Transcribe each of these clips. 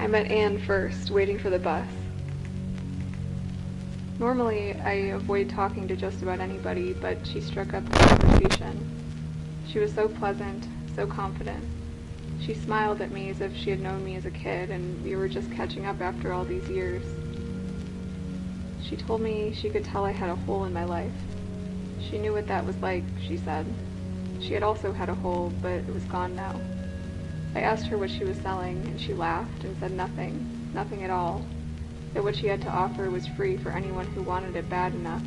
I met Anne first, waiting for the bus. Normally, I avoid talking to just about anybody, but she struck up the conversation. She was so pleasant, so confident. She smiled at me as if she had known me as a kid, and we were just catching up after all these years. She told me she could tell I had a hole in my life. She knew what that was like, she said. She had also had a hole, but it was gone now. I asked her what she was selling, and she laughed and said nothing at all. That what she had to offer was free for anyone who wanted it bad enough.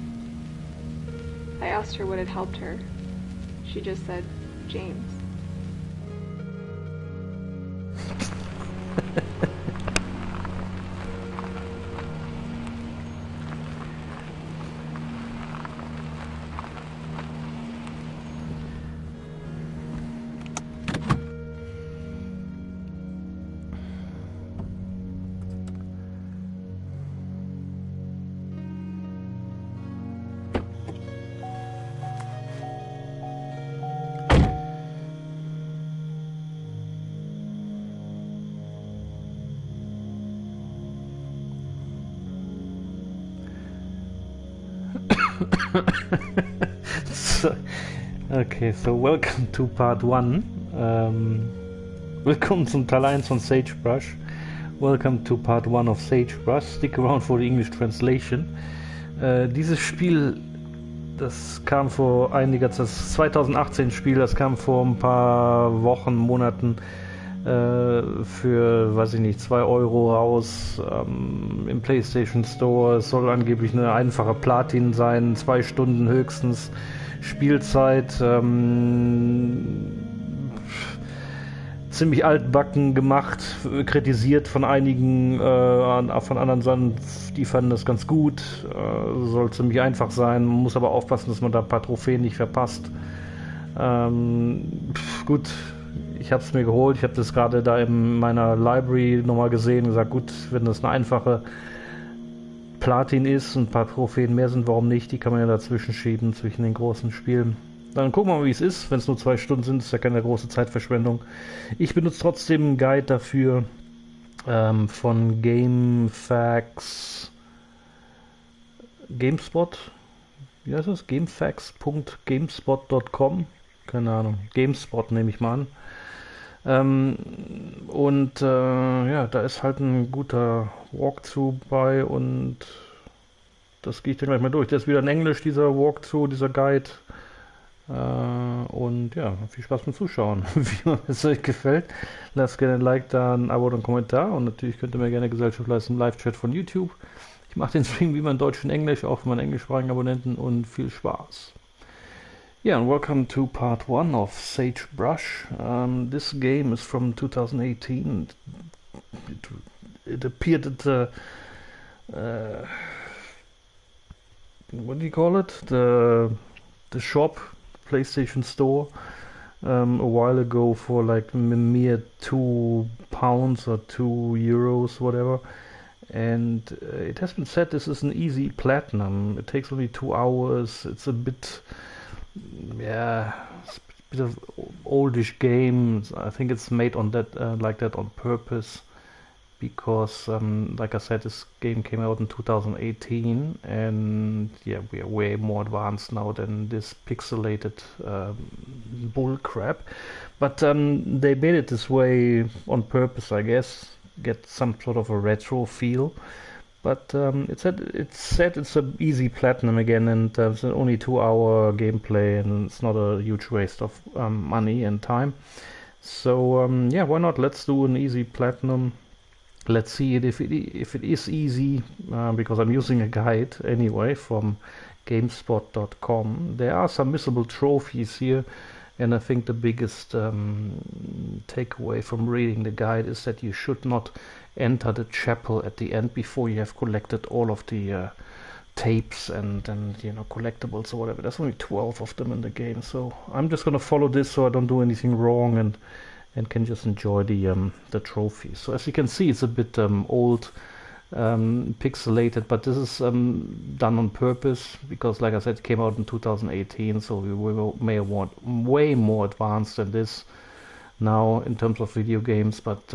I asked her what had helped her. She just said, James. So welcome to part 1. Willkommen zum Teil 1 von Sagebrush. Welcome to part 1 of Sagebrush. Stick around for the English translation. Dieses Spiel, das kam vor einiger Zeit, das 2018 Spiel, das kam vor ein paar Wochen, Monaten für, weiß ich nicht, 2 Euro raus im PlayStation Store. Es soll angeblich eine einfache Platin sein, 2 Stunden höchstens Spielzeit, ziemlich altbacken gemacht, kritisiert von einigen, von anderen Seiten, die fanden das ganz gut, soll ziemlich einfach sein, man muss aber aufpassen, dass man da ein paar Trophäen nicht verpasst. Gut, ich habe es mir geholt, ich habe das gerade da in meiner Library nochmal gesehen und gesagt, gut, wenn das eine einfache Platin ist und ein paar Trophäen mehr sind, warum nicht? Die kann man ja dazwischen schieben, zwischen den großen Spielen. Dann gucken wir mal, wie es ist. Wenn es nur 2 Stunden sind, ist ja keine große Zeitverschwendung. Ich benutze trotzdem einen Guide dafür von GameSpot. Wie heißt das? Gamefax.gamespot.com. Keine Ahnung. GameSpot nehme ich mal an. Ja, da ist halt ein guter Walkthrough bei und das gehe ich dann gleich mal durch. Der ist wieder in Englisch, dieser Walkthrough, dieser Guide. Und ja, viel Spaß beim Zuschauen. Wie es euch gefällt, lasst gerne ein Like da, ein Abo und einen Kommentar und natürlich könnt ihr mir gerne Gesellschaft leisten im Live-Chat von YouTube. Ich mache den Stream wie immer in Deutsch und Englisch, auch für meine englischsprachigen Abonnenten und viel Spaß. Yeah, and welcome to part 1 of Sagebrush. This game is from 2018. It appeared at the what do you call it? The shop, PlayStation Store, a while ago for like mere £2 or €2, whatever. And it has been said this is an easy platinum. It takes only 2 hours. It's a bit. Yeah, it's a bit of oldish game. I think it's made on that like that on purpose because, like I said, this game came out in 2018, and yeah, we are way more advanced now than this pixelated bull crap. But they made it this way on purpose, I guess, get some sort of a retro feel. But it said it's an easy platinum again, and it's an only 2-hour gameplay, and it's not a huge waste of money and time. So yeah, why not? Let's do an easy platinum. Let's see if it is easy, because I'm using a guide anyway from Gamespot.com. There are some missable trophies here, and I think the biggest takeaway from reading the guide is that you should not enter the chapel at the end before you have collected all of the tapes and collectibles or whatever. There's only 12 of them in the game, so I'm just gonna follow this so I don't do anything wrong and can just enjoy the trophies. So as you can see, it's a bit old, pixelated, but this is done on purpose because, like I said, it came out in 2018, so we were way more advanced than this. now in terms of video games, but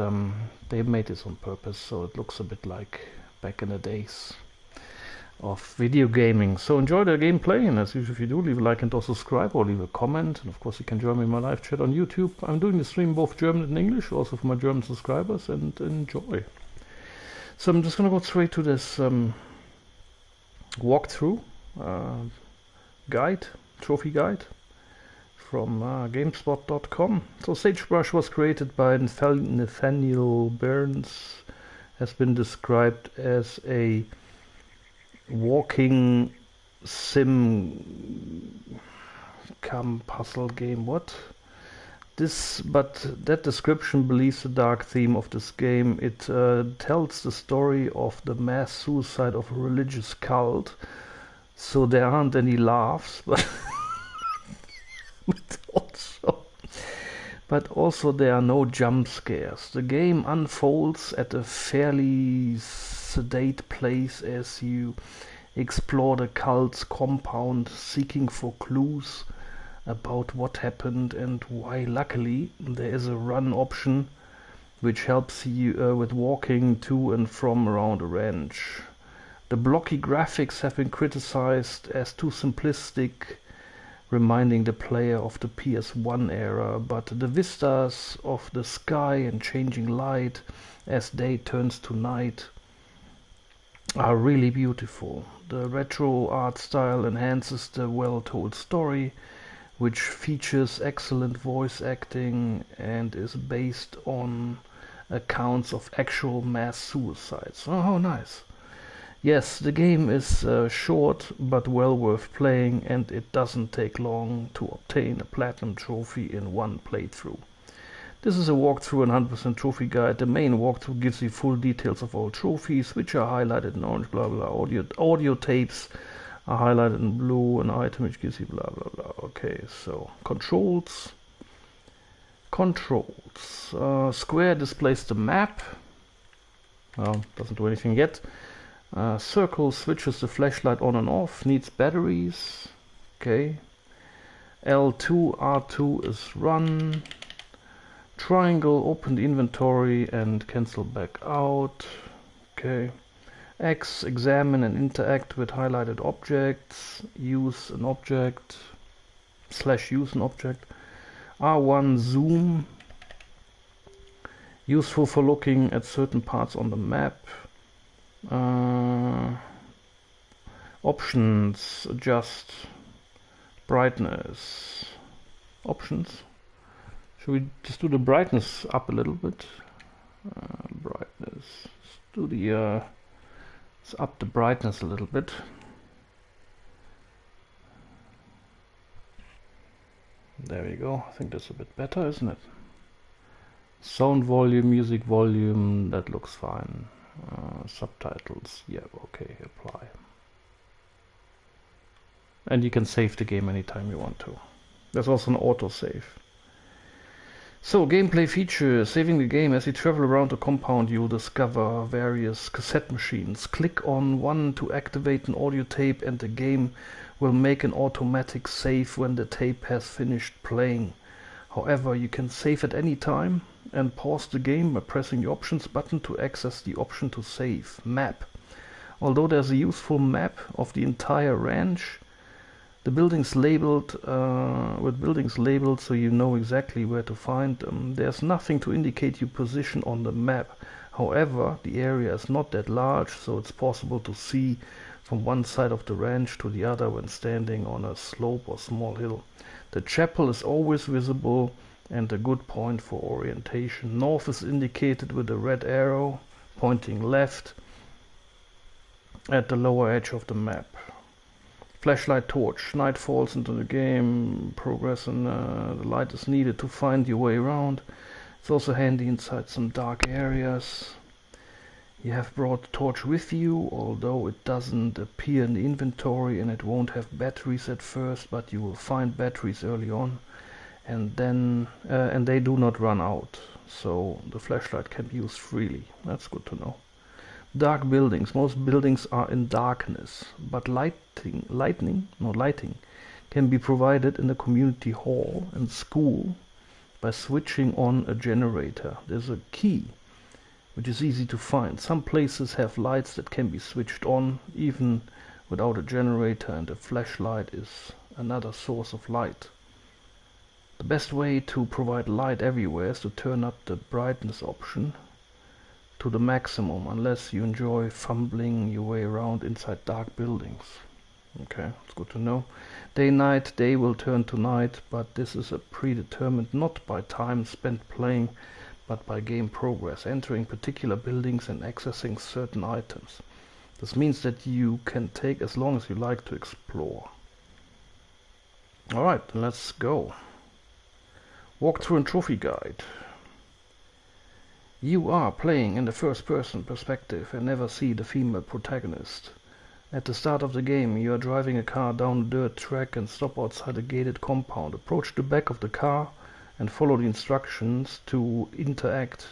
they made this on purpose, so it looks a bit like back in the days of video gaming. So enjoy the gameplay, and as usual, if you do, leave a like and or subscribe or leave a comment, and of course you can join me in my live chat on YouTube. I'm doing the stream both German and English, also for my German subscribers, and enjoy. So I'm just gonna go straight to this walkthrough guide, trophy guide from gamespot.com. So Sagebrush was created by Nathaniel Burns, has been described as a walking sim come puzzle game. What? But that description believes the dark theme of this game. It tells the story of the mass suicide of a religious cult. So there aren't any laughs, but but also there are no jump scares. The game unfolds at a fairly sedate place as you explore the cult's compound, seeking for clues about what happened and why. Luckily, there is a run option which helps you with walking to and from around the ranch. The blocky graphics have been criticized as too simplistic, reminding the player of the PS1 era, but the vistas of the sky and changing light as day turns to night are really beautiful. The retro art style enhances the well-told story, which features excellent voice acting and is based on accounts of actual mass suicides. Oh, how nice. Yes, the game is short but well worth playing, and it doesn't take long to obtain a platinum trophy in one playthrough. This is a walkthrough and 100% trophy guide. The main walkthrough gives you full details of all trophies, which are highlighted in orange, blah blah. Audio tapes are highlighted in blue, an item which gives you blah blah blah. Okay, so controls. Square displays the map. Well, doesn't do anything yet. Circle switches the flashlight on and off, needs batteries. Okay. L2, R2 is run. Triangle, open the inventory and cancel back out. Okay. X, examine and interact with highlighted objects. Use an object. / use an object. R1, zoom. Useful for looking at certain parts on the map. Options, adjust brightness. Options. Should we just do the brightness up a little bit? Brightness. Let's do the let's up the brightness a little bit. There we go. I think that's a bit better, isn't it? Sound volume, music volume, that looks fine. Subtitles, yeah, okay, apply. And you can save the game anytime you want to. There's also an autosave. So, gameplay feature. Saving the game. As you travel around the compound, you'll discover various cassette machines. Click on one to activate an audio tape, and the game will make an automatic save when the tape has finished playing. However, you can save at any time and pause the game by pressing the options button to access the option to save. Map. Although there's a useful map of the entire ranch, the buildings labeled with buildings labeled so you know exactly where to find them. There's nothing to indicate your position on the map. However, the area is not that large, so it's possible to see from one side of the ranch to the other when standing on a slope or small hill. The chapel is always visible and a good point for orientation. North is indicated with a red arrow pointing left at the lower edge of the map. Flashlight torch. Night falls into the game. Progress and the light is needed to find your way around. It's also handy inside some dark areas. You have brought the torch with you, although it doesn't appear in the inventory and it won't have batteries at first, but you will find batteries early on, and then and they do not run out, so the flashlight can be used freely. That's good to know. Dark buildings. Most buildings are in darkness, but lighting can be provided in the community hall and school by switching on a generator. There's a key which is easy to find. Some places have lights that can be switched on even without a generator, and a flashlight is another source of light. The best way to provide light everywhere is to turn up the brightness option to the maximum, unless you enjoy fumbling your way around inside dark buildings. Okay, it's good to know. Day will turn to night, but this is predetermined not by time spent playing, but by game progress, entering particular buildings and accessing certain items. This means that you can take as long as you like to explore. Alright, let's go. Walkthrough and trophy guide. You are playing in the first-person perspective and never see the female protagonist. At the start of the game, you are driving a car down a dirt track and stop outside a gated compound. Approach the back of the car and follow the instructions to interact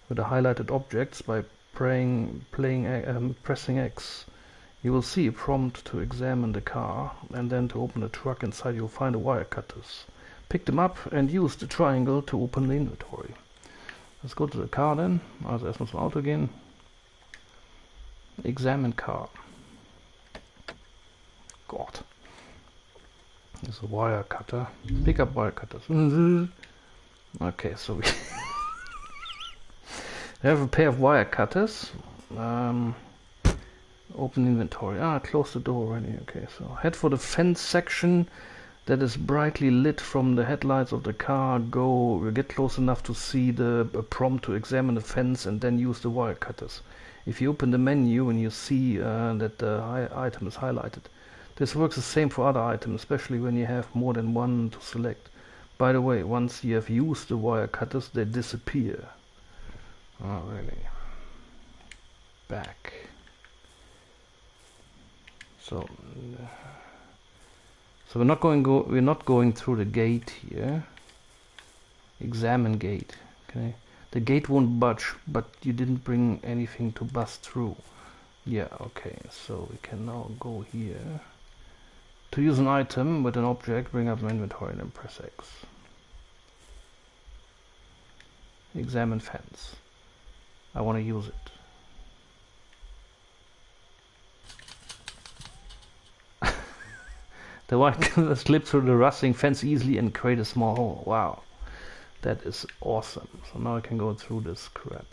with the highlighted objects by pressing X. You will see a prompt to examine the car, and then to open the truck. Inside you'll find the wire cutters. Pick them up and use the triangle to open the inventory. Let's go to the car then. Also erstmal zum Auto gehen. Examine car. God. There's a wire cutter. Pick up wire cutters. Okay, so we have a pair of wire cutters. Open inventory. Close the door already. Okay, so head for the fence section that is brightly lit from the headlights of the car. Get close enough to see the prompt to examine the fence and then use the wire cutters. If you open the menu and you see that the item is highlighted. This works the same for other items, especially when you have more than one to select. By the way, once you have used the wire cutters, they disappear. Oh, really? Back. So we're not going through the gate here. Examine gate. Okay. The gate won't budge, but you didn't bring anything to bust through. Yeah, okay. So we can now go here. To use an item with an object, bring up an inventory and then press X. Examine fence. I want to use it. The white can slip through the rustling fence easily and create a small hole. Wow, that is awesome. So now I can go through this crap.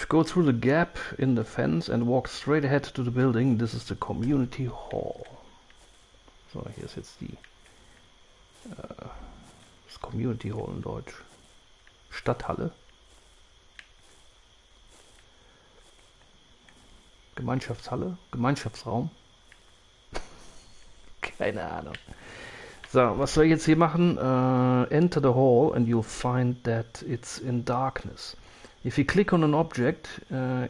Go through the gap in the fence and walk straight ahead to the building. This is the community hall. So here's jetzt die das Community Hall in Deutsch. Stadthalle. Gemeinschaftshalle? Gemeinschaftsraum? Keine Ahnung. So, was soll ich jetzt hier machen? Enter the hall and you'll find that it's in darkness. If you click on an object,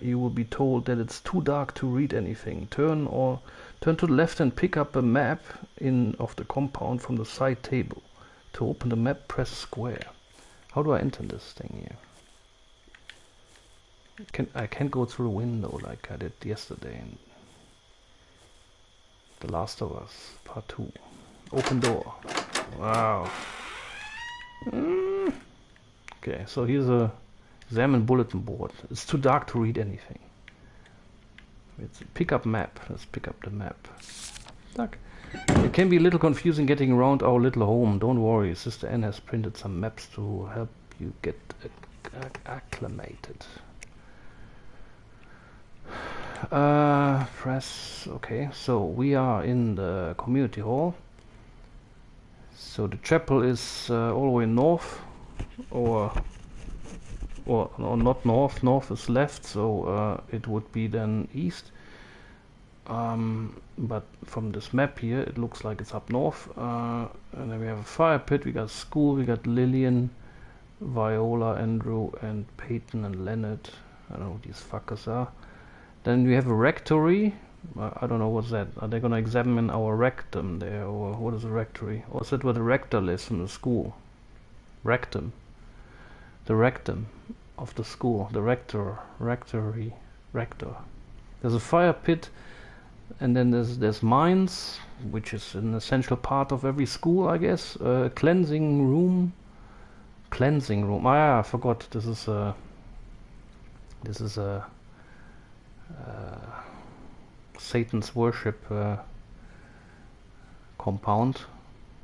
you will be told that it's too dark to read anything. Turn to the left and pick up a map of the compound from the side table. To open the map, press square. How do I enter this thing here? I can't go through a window like I did yesterday in The Last of Us Part 2. Open door. Wow. Okay, so here's a examine bulletin board. It's too dark to read anything. It's a pick up map. Let's pick up the map. Stuck. It can be a little confusing getting around our little home. Don't worry, Sister Anne has printed some maps to help you get acclimated. Press. Okay, so we are in the community hall. So the chapel is all the way north, or no, not north. North is left, so it would be then east. But from this map here, it looks like it's up north. And then we have a fire pit. We got school. We got Lillian, Viola, Andrew, and Peyton and Leonard. I don't know who these fuckers are. Then we have a rectory. I don't know what's that. Are they gonna examine our rectum there, or what is a rectory? Or is that where the rector lives in the school? Rectum. The rectum of the school. The rector. Rectory. Rector. There's a fire pit. And then there's mines, which is an essential part of every school, I guess. Cleansing room. Cleansing room. Ah, yeah, I forgot. This is a Satan's worship compound,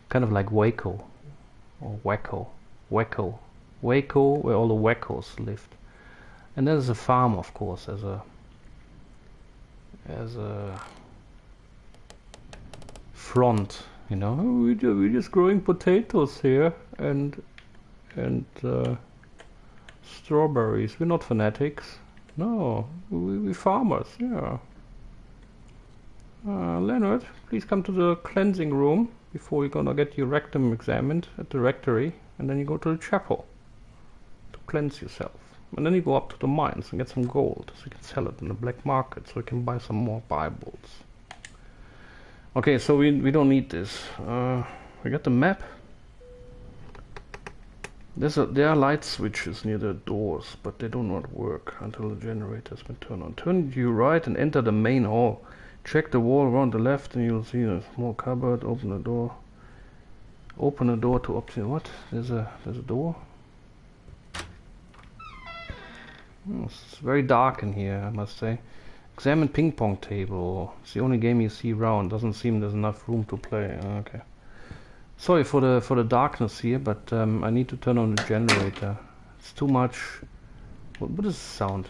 kind of like Waco or Waco, where all the wackos lived. And there's a farm, of course, as a front, you know. We're just growing potatoes here and strawberries. We're not fanatics. No, we're farmers. Yeah. Leonard, please come to the cleansing room before you're gonna get your rectum examined at the rectory, and then you go to the chapel to cleanse yourself. And then you go up to the mines and get some gold, so you can sell it in the black market, so you can buy some more Bibles. Okay, so we don't need this. We got the map. There are light switches near the doors, but they do not work until the generator has been turned on. Turn to your right and enter the main hall. Check the wall around the left and you'll see a small cupboard. Open the door. Open the door to option. What? There's a door? It's very dark in here, I must say. Examine ping pong table. It's the only game you see around. Doesn't seem there's enough room to play. Okay. Sorry for the darkness here, but I need to turn on the generator. It's too much. What is the sound?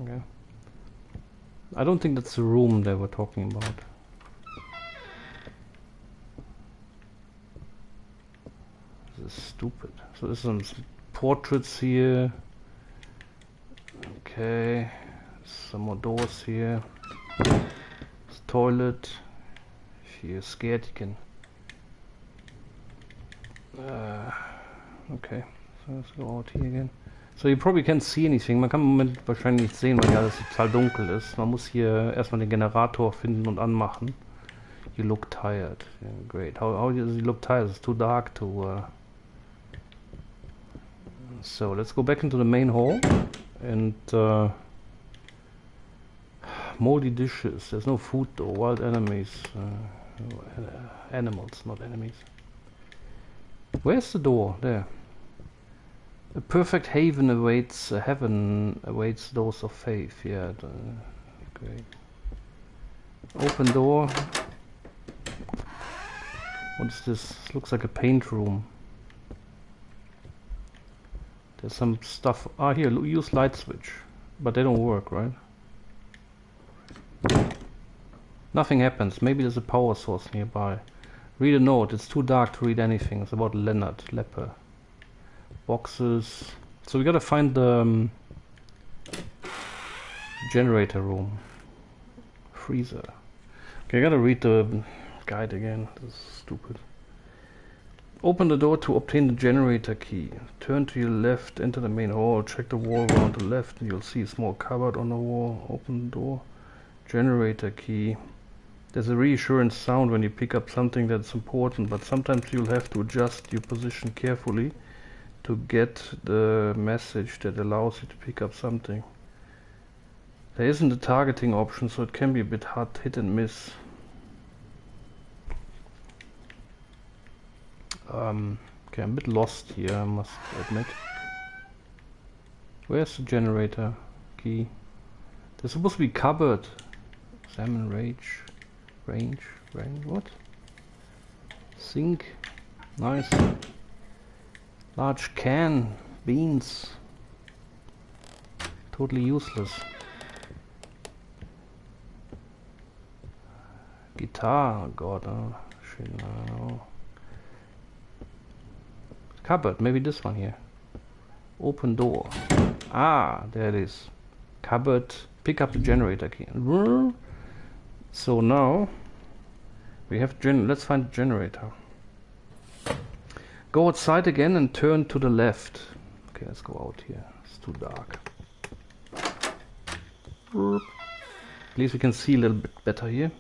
Okay. I don't think that's the room they were talking about. This is stupid. So there's some portraits here. Okay. Some more doors here. It's toilet. If you're scared, you can. Okay. So let's go out here again. So you probably can't see anything. Man kann im Moment wahrscheinlich nicht sehen, weil ja alles total dunkel ist. Man muss hier erstmal den Generator finden und anmachen. You look tired. Yeah, great. How does you look tired? It's too dark to. So let's go back into the main hall and moldy dishes. There's no food though. Wild enemies. Animals, not enemies. Where's the door? There. A perfect haven awaits. Heaven awaits those of faith. Yeah. Great. Open door. What's this? Looks like a paint room. There's some stuff. Ah, here. Use light switch, but they don't work, right? Nothing happens. Maybe there's a power source nearby. Read a note. It's too dark to read anything. It's about Leonard Lepper. Boxes. So we gotta find the generator room. Freezer. Okay, I gotta read the guide again. This is stupid. Open the door to obtain the generator key. Turn to your left, enter the main hall, check the wall around the left, and you'll see a small cupboard on the wall. Open the door. Generator key. There's a reassurance sound when you pick up something that's important, but sometimes you'll have to adjust your position carefully to get the message that allows you to pick up something. There isn't a targeting option, so it can be a bit hard hit and miss. Okay, I'm a bit lost here, I must admit. Where's the generator key? There's supposed to be cupboard. Examine range, what? Sink, nice. Large can, beans. Totally useless. Guitar, oh god, oh shit, no. Cupboard, maybe this one here. Open door. Ah, there it is. Cupboard, pick up the generator key. So now we have let's find the generator. Go outside again and turn to the left. Okay, let's go out here. It's too dark. At least we can see a little bit better here.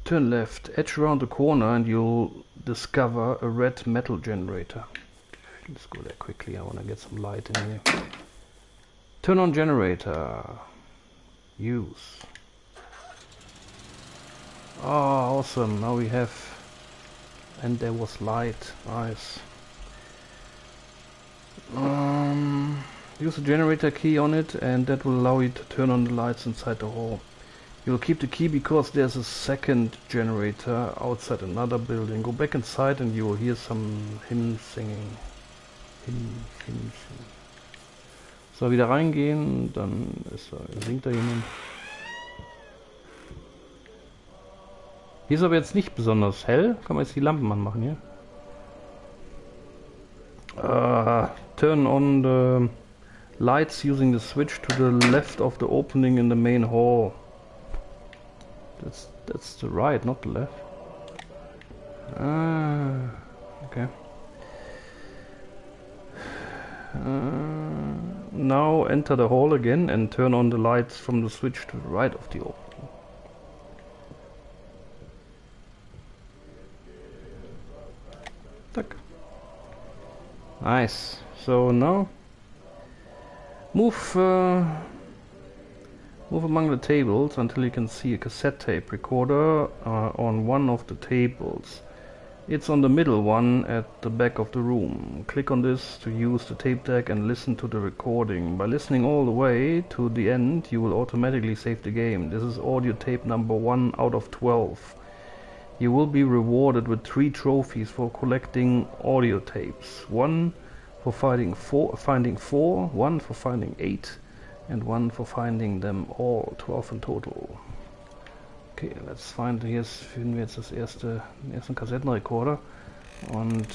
Turn left, edge around the corner and you'll discover a red metal generator. Let's go there quickly, I want to get some light in here. Turn on generator. Use. Oh, awesome. Now we have... And there was light. Nice. Use the generator key on it, and that will allow you to turn on the lights inside the hall. You will keep the key because there's a second generator outside another building. Go back inside and you will hear some hymn singing. Hymn. So, wieder reingehen, dann singt da jemand. Hier ist aber jetzt nicht besonders hell. Kann man jetzt die Lampen anmachen hier? Turn on the lights using the switch to the left of the opening in the main hall. That's the right, not the left. Okay. Now enter the hall again and turn on the lights from the switch to the right of the opening. Tack. Nice. So now move among the tables until you can see a cassette tape recorder on one of the tables. It's on the middle one at the back of the room. Click on this to use the tape deck and listen to the recording. By listening all the way to the end, you will automatically save the game. This is audio tape number 1 out of 12. You will be rewarded with 3 trophies for collecting audio tapes. 1 for finding 4, 1 for finding 8, and 1 for finding them all, 12 in total. Okay, let's find, hier finden wir jetzt den ersten Kassettenrekorder. Und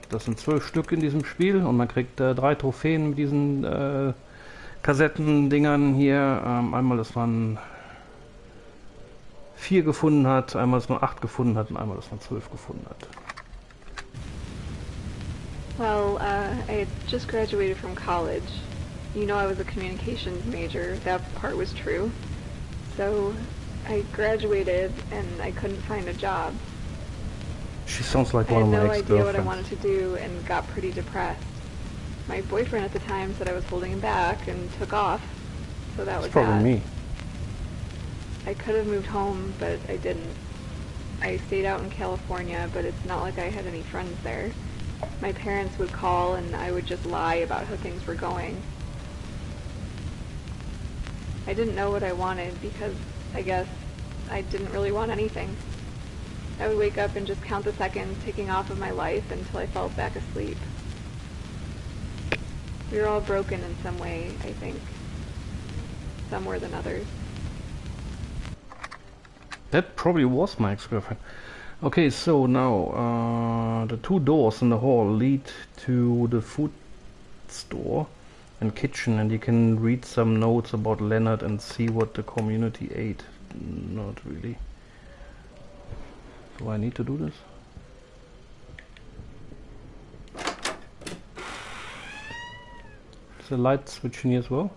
das sind 12 Stück in diesem Spiel und man kriegt 3 Trophäen mit diesen Kassettendingern hier. Einmal, dass man 4 gefunden hat, einmal, dass man 8 gefunden hat und einmal, dass man 12 gefunden hat. Well, I had just graduated from college. You know, I was a communications major. That part was true. So I graduated and I couldn't find a job. She sounds like one of my ex-girlfriends. I had no idea what I wanted to do and got pretty depressed. My boyfriend at the time said I was holding him back and took off, so that was probably that. Me. I could have moved home, but I didn't. I stayed out in California, but it's not like I had any friends there. My parents would call and I would just lie about how things were going. I didn't know what I wanted because I guess I didn't really want anything. I would wake up and just count the seconds ticking off of my life until I fell back asleep. We were all broken in some way, I think. Some more than others. That probably was my ex-girlfriend. Okay, so now the 2 doors in the hall lead to the food store and kitchen, and you can read some notes about Leonard and see what the community ate. Not really. Do I need to do this? Is the light switching here as well?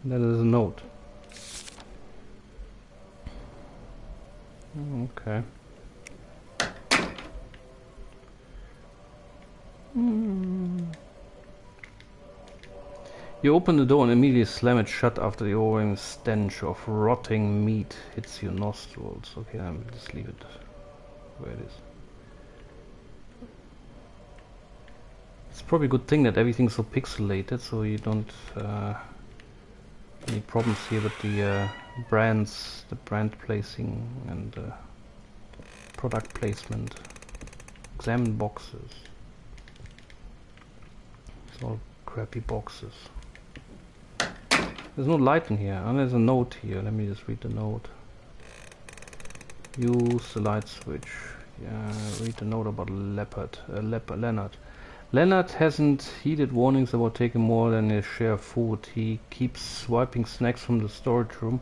That is a note. Okay. You open the door and immediately slam it shut after the overwhelming stench of rotting meat hits your nostrils. Okay, I'll just leave it where it is. It's probably a good thing that everything's so pixelated, so you don't any problems here with the brands, the brand placing and product placement. Examine boxes. It's all crappy boxes. There's no light in here, and there's a note here. Let me just read the note. Use the light switch. Yeah, read the note about Leonard. Leonard hasn't heeded warnings about taking more than his share of food. He keeps swiping snacks from the storage room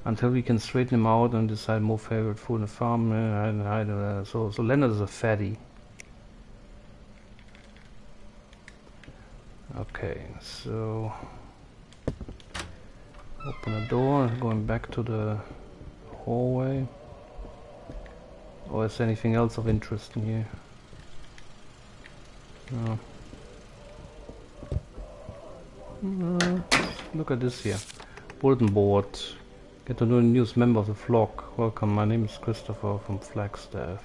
until we can straighten him out and decide more favorite food in the farm. So Leonard is a fatty. Okay, so open the door, going back to the hallway. Or is there anything else of interest in here? No. Look at this here. Bulletin board. Get to know the newest member of the flock. Welcome, my name is Christopher from Flagstaff.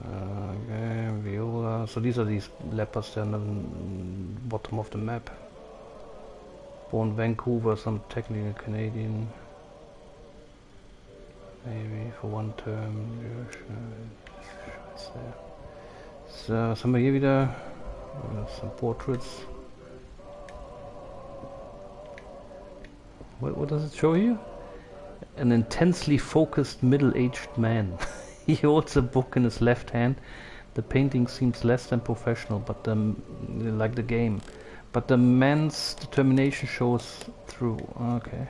Okay, Viola. So these are these leopards down the bottom of the map. Born Vancouver, some technically Canadian. Maybe for one term. What's there? So, somewhere here wieder. Some portraits. What does it show here? An intensely focused middle-aged man. He holds a book in his left hand. The painting seems less than professional, but like the game. But the man's determination shows through. Okay,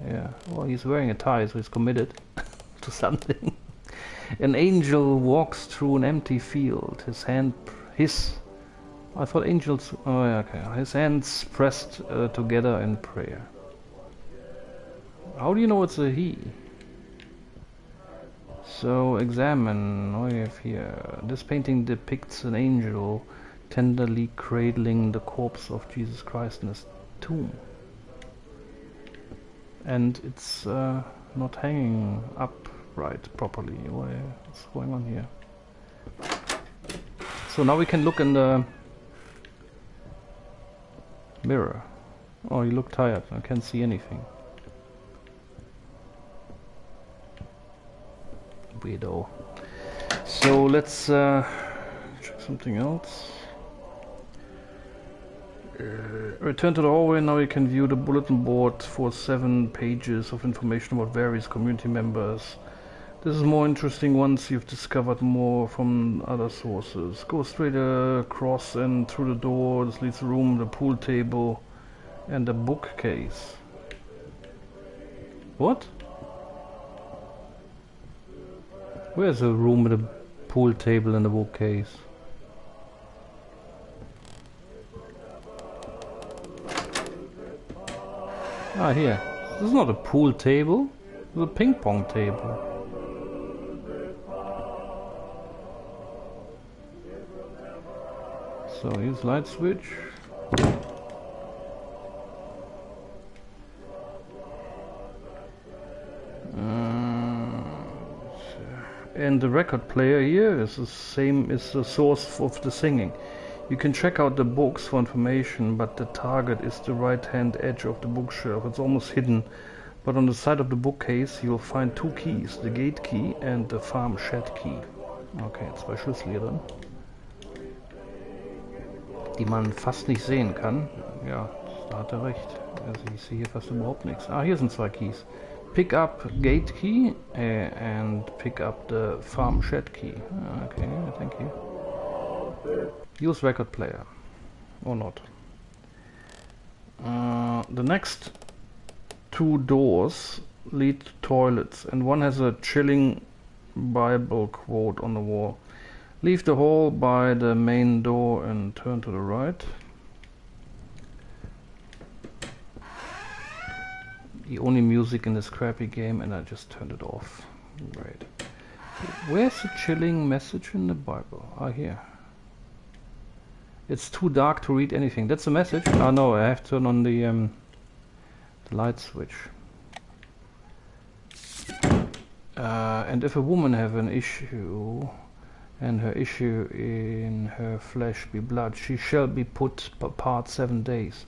yeah. Well, he's wearing a tie, so he's committed to something. An angel walks through an empty field. I thought angels. Oh, yeah, okay. His hands pressed together in prayer. How do you know it's a he? So examine. What do you have here? This painting depicts an angel tenderly cradling the corpse of Jesus Christ in his tomb. And it's not hanging upright properly. What's going on here? So now we can look in the mirror. Oh, you look tired. I can't see anything. Weirdo. So let's check something else. Return to the hallway. Now you can view the bulletin board for 7 pages of information about various community members. This is more interesting once you've discovered more from other sources. Go straight across and through the door. This leads to the room, the pool table, and the bookcase. What? Where's a room with a pool table and a bookcase? Ah, here. This is not a pool table. It's a ping pong table. So here's light switch. And the record player here is the same as the source of the singing. You can check out the books for information, but the target is the right hand edge of the bookshelf. It's almost hidden, but on the side of the bookcase you'll find 2 keys, the gate key and the farm shed key. Okay, 2 Schlüssel hier drin, die man fast nicht sehen kann. Ja, da hat er recht. Also ich sehe hier fast überhaupt nichts. Ah, hier sind 2 Keys. Pick up gate key and pick up the farm shed key. Okay, thank you. Use record player or not. The next 2 doors lead to toilets, and one has a chilling Bible quote on the wall. Leave the hall by the main door and turn to the right. The only music in this crappy game, and I just turned it off. Right. Where's the chilling message in the Bible? Ah, here. It's too dark to read anything. That's a message? Oh no, I have to turn on the light switch. And if a woman have an issue, and her issue in her flesh be blood, she shall be put apart 7 days.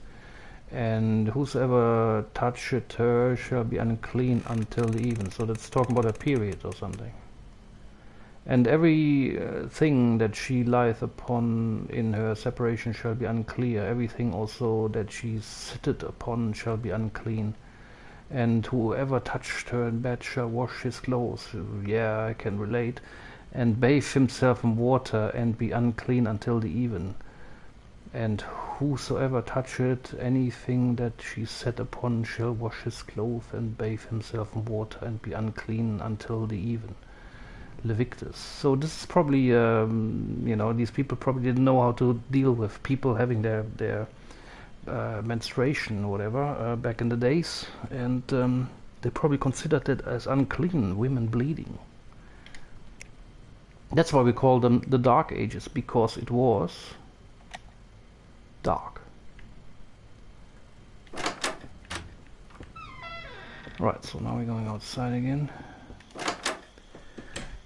And whosoever toucheth her shall be unclean until the even. So that's talking about a period or something. And every thing that she lieth upon in her separation shall be unclear. Everything also that she sitteth upon shall be unclean. And whoever touched her in bed shall wash his clothes. Yeah, I can relate. And bathe himself in water and be unclean until the even. And whosoever toucheth anything that she set upon shall wash his clothes and bathe himself in water and be unclean until the even. Leviticus. So this is probably, you know, these people probably didn't know how to deal with people having their menstruation or whatever back in the days, and they probably considered it as unclean, women bleeding. That's why we call them the Dark Ages, because it was dark. Right, so now we're going outside again.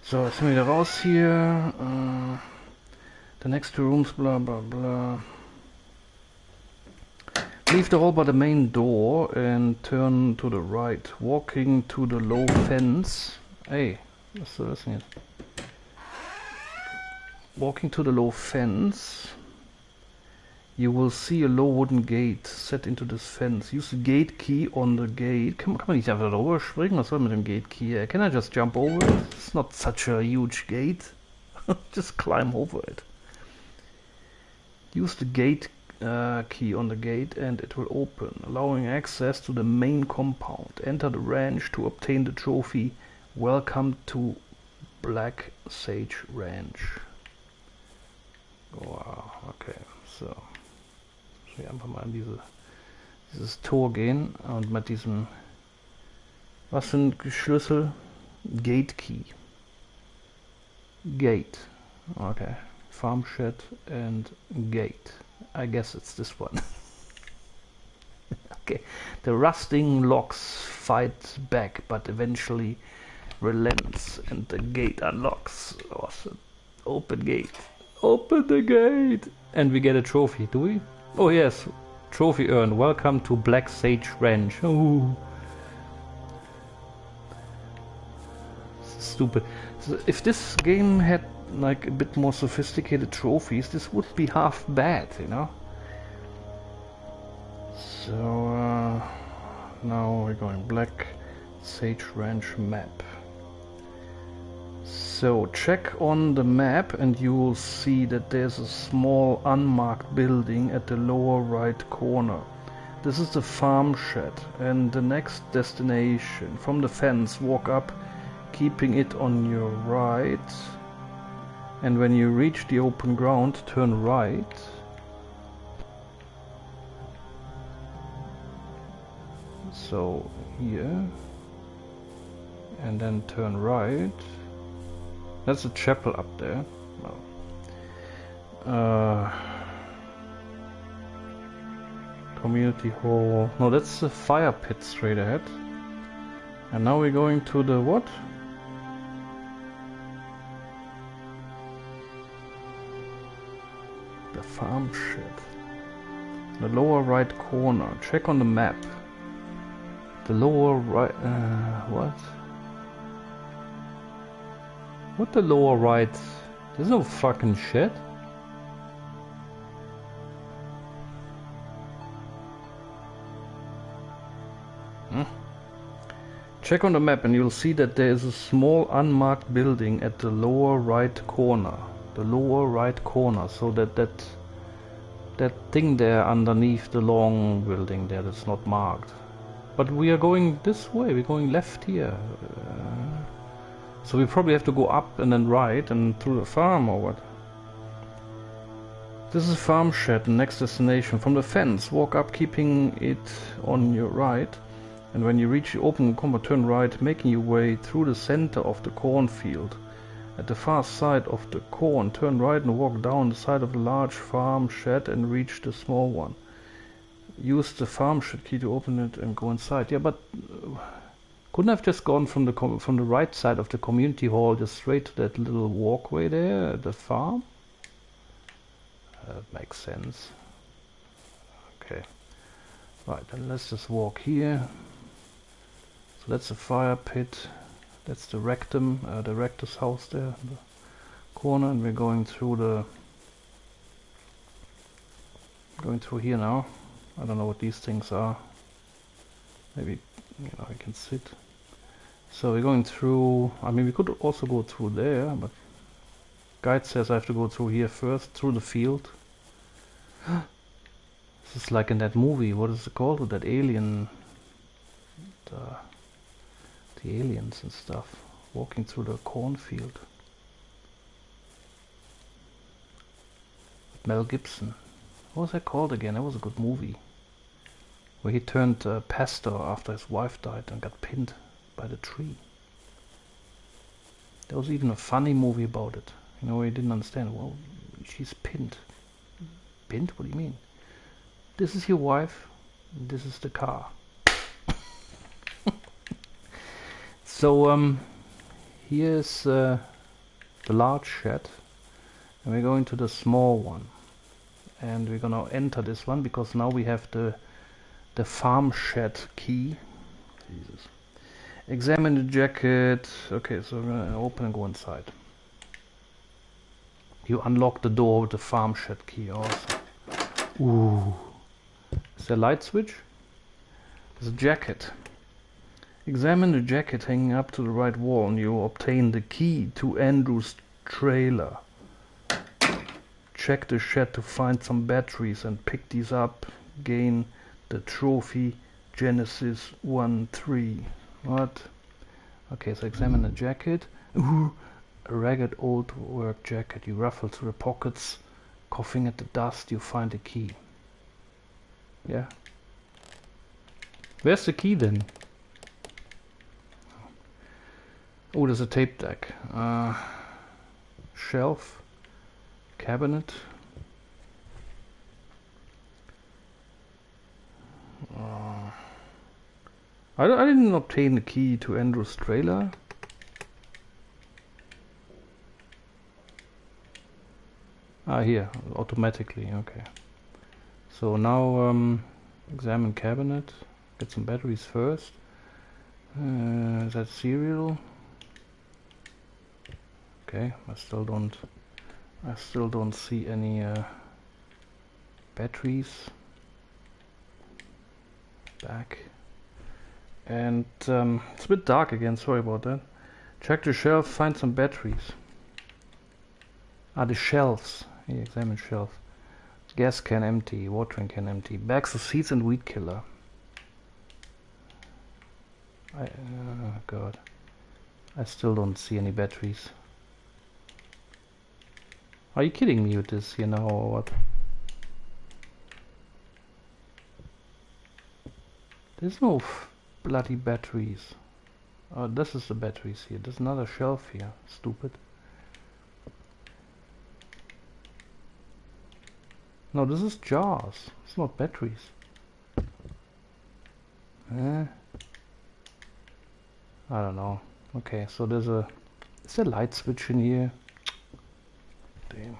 So, jetzt sind wir wieder raus hier. The next two rooms, blah blah blah. Leave the hall by the main door and turn to the right. Walking to the low fence. Hey, was soll das denn jetzt? Walking to the low fence. You will see a low wooden gate set into this fence. Use the gate key on the gate. Kann man nicht einfach darüber springen? Was soll mit dem gate key? Can I just jump over it? It's not such a huge gate. Just climb over it. Use the gate key on the gate and it will open, allowing access to the main compound. Enter the ranch to obtain the trophy. Welcome to Black Sage Ranch. Wow, okay, so. Ich will einfach mal in dieses Tor gehen und mit diesem, was für ein Schlüssel? Gate Key. Gate. Okay. Farm shed and gate. I guess it's this one. Okay. The rusting logs fight back but eventually relents and the gate unlocks. Awesome. Open gate. Open the gate! And we get a trophy, do we? Oh yes, trophy earned. Welcome to Black Sage Ranch. Oh, stupid. So if this game had like a bit more sophisticated trophies, this would be half bad, you know? So now we're going Black Sage Ranch map. So check on the map and you will see that there's a small unmarked building at the lower right corner. This is the farm shed and the next destination. From the fence, walk up, keeping it on your right. And when you reach the open ground, turn right. So here. And then turn right. That's a chapel up there. No. Community hall. No, that's the fire pit straight ahead. And now we're going to the what? The farm shed. The lower right corner. Check on the map. The lower right... what? What the lower right? There's no fucking shit. Check on the map and you'll see that there is a small unmarked building at the lower right corner. The lower right corner. So that thing there underneath the long building there that's not marked. But we are going this way. We're going left here. So we probably have to go up and then right and through the farm or what? This is a farm shed, the next destination. From the fence, walk up keeping it on your right. And when you reach the open compound, turn right, making your way through the center of the cornfield. At the far side of the corn, turn right and walk down the side of the large farm shed and reach the small one. Use the farm shed key to open it and go inside. Yeah, but... couldn't I have just gone from the right side of the community hall just straight to that little walkway there at the farm? That makes sense. Okay. Right, then let's just walk here. So that's the fire pit. That's the rectum, the rector's house there in the corner, and we're going through here now. I don't know what these things are. Maybe, you know, I can sit. So we're going through, I mean we could also go through there, but guide says I have to go through here first, through the field. This is like in that movie, what is it called, with that alien, the aliens and stuff, walking through the cornfield. Mel Gibson. What was that called again? That was a good movie. Where he turned pastor after his wife died and got pinned by the tree. There was even a funny movie about it. You know, where he didn't understand. Well, she's pinned. Pinned? What do you mean? This is your wife. This is the car. So here's the large shed, and we're going to the small one, and we're gonna enter this one because now we have the farm shed key. Jesus. Examine the jacket. Okay, so we're gonna open and go inside. You unlock the door with the farm shed key. Awesome. Ooh. Is there a light switch? There's a jacket. Examine the jacket hanging up to the right wall and you obtain the key to Andrew's trailer. Check the shed to find some batteries and pick these up. Gain the trophy Genesis 1-3. What? Okay, so examine the jacket. Ooh, a ragged old work jacket. You ruffle through the pockets. Coughing at the dust, you find the key. Yeah. Where's the key then? Oh, there's a tape deck. Shelf. Cabinet. I didn't obtain the key to Andrew's trailer. Here, automatically, okay. So now, examine cabinet. Get some batteries first. Is that cereal? Okay, I still don't see any batteries. Back. And it's a bit dark again, sorry about that. Check the shelf, find some batteries. The shelves. Here, examine shelf. Gas can empty, watering can empty. Bags of seeds and weed killer. God. I still don't see any batteries. Are you kidding me with this, you know, or what? There's no bloody batteries. Oh, this is the batteries here. There's another shelf here. Stupid. No, this is jars. It's not batteries. I don't know. Okay, so is there a light switch in here? Damn.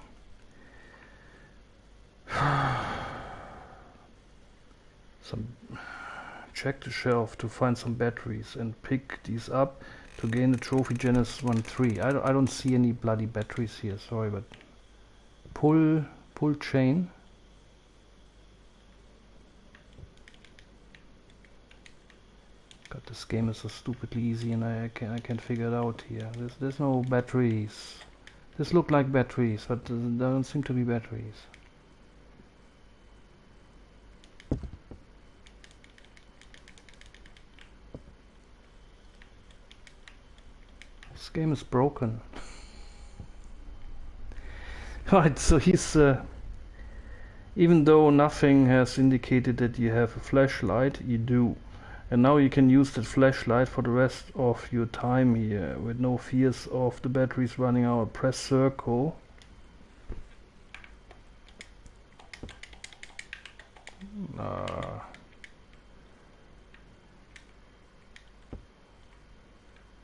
Check the shelf to find some batteries and pick these up to gain the trophy Genesis 1-3. I don't see any bloody batteries here, sorry, but pull chain. God, this game is so stupidly easy and I can't figure it out here. There's no batteries. This look like batteries, but there don't seem to be batteries. This game is broken. Right, so he's even though nothing has indicated that you have a flashlight, you do. And now you can use that flashlight for the rest of your time here with no fears of the batteries running out. Press circle.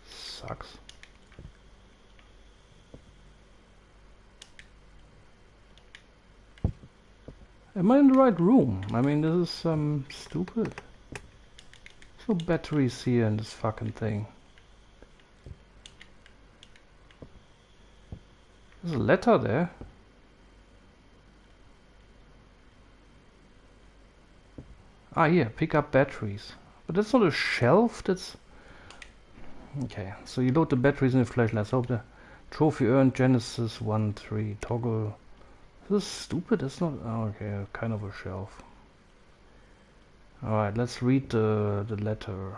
Sucks. Am I in the right room? I mean, this is stupid. There's no batteries here in this fucking thing. There's a letter there. Here, pick up batteries. But that's not a shelf, that's... Okay, so you load the batteries in the flashlight. So the trophy earned Genesis 1-3. Toggle. This is stupid, it's not... Oh, okay, kind of a shelf. Alright, let's read the letter.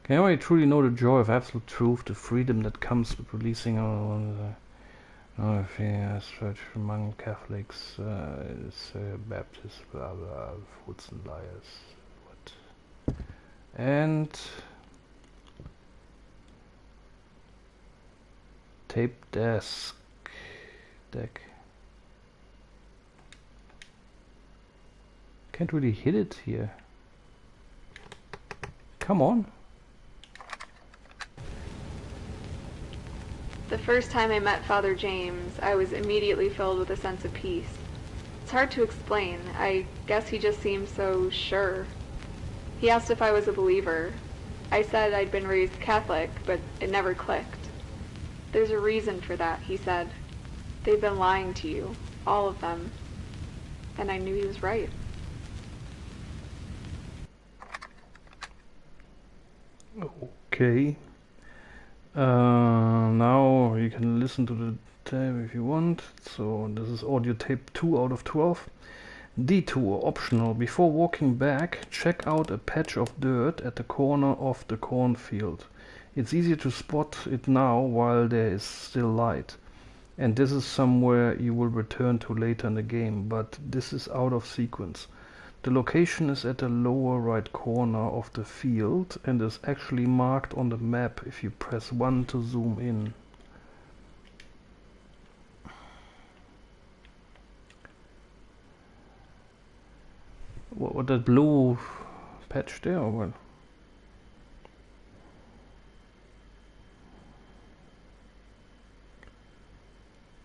Can anyone truly know the joy of absolute truth, the freedom that comes with releasing search among Catholics, Baptists, blah blah, fools and liars. What? And tape deck. Can't really hit it here. Come on. The first time I met Father James, I was immediately filled with a sense of peace. It's hard to explain. I guess he just seemed so sure. He asked if I was a believer. I said I'd been raised Catholic, but it never clicked. There's a reason for that, he said. They've been lying to you, all of them. And I knew he was right. Okay. Now you can listen to the tape if you want. So this is audio tape 2 out of 12. Detour, optional. Before walking back, check out a patch of dirt at the corner of the cornfield. It's easier to spot it now while there is still light. And this is somewhere you will return to later in the game, but this is out of sequence. The location is at the lower right corner of the field and is actually marked on the map if you press 1 to zoom in. What that blue patch there or what?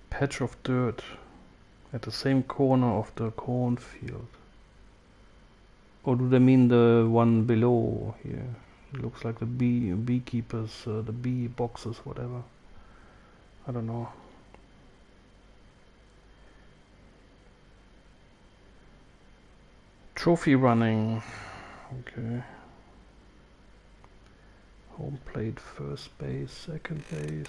Patch of dirt at the same corner of the cornfield. Or do they mean the one below here? It looks like the beekeepers, the bee boxes, whatever. I don't know. Trophy running. Okay. Home plate, first base, second base.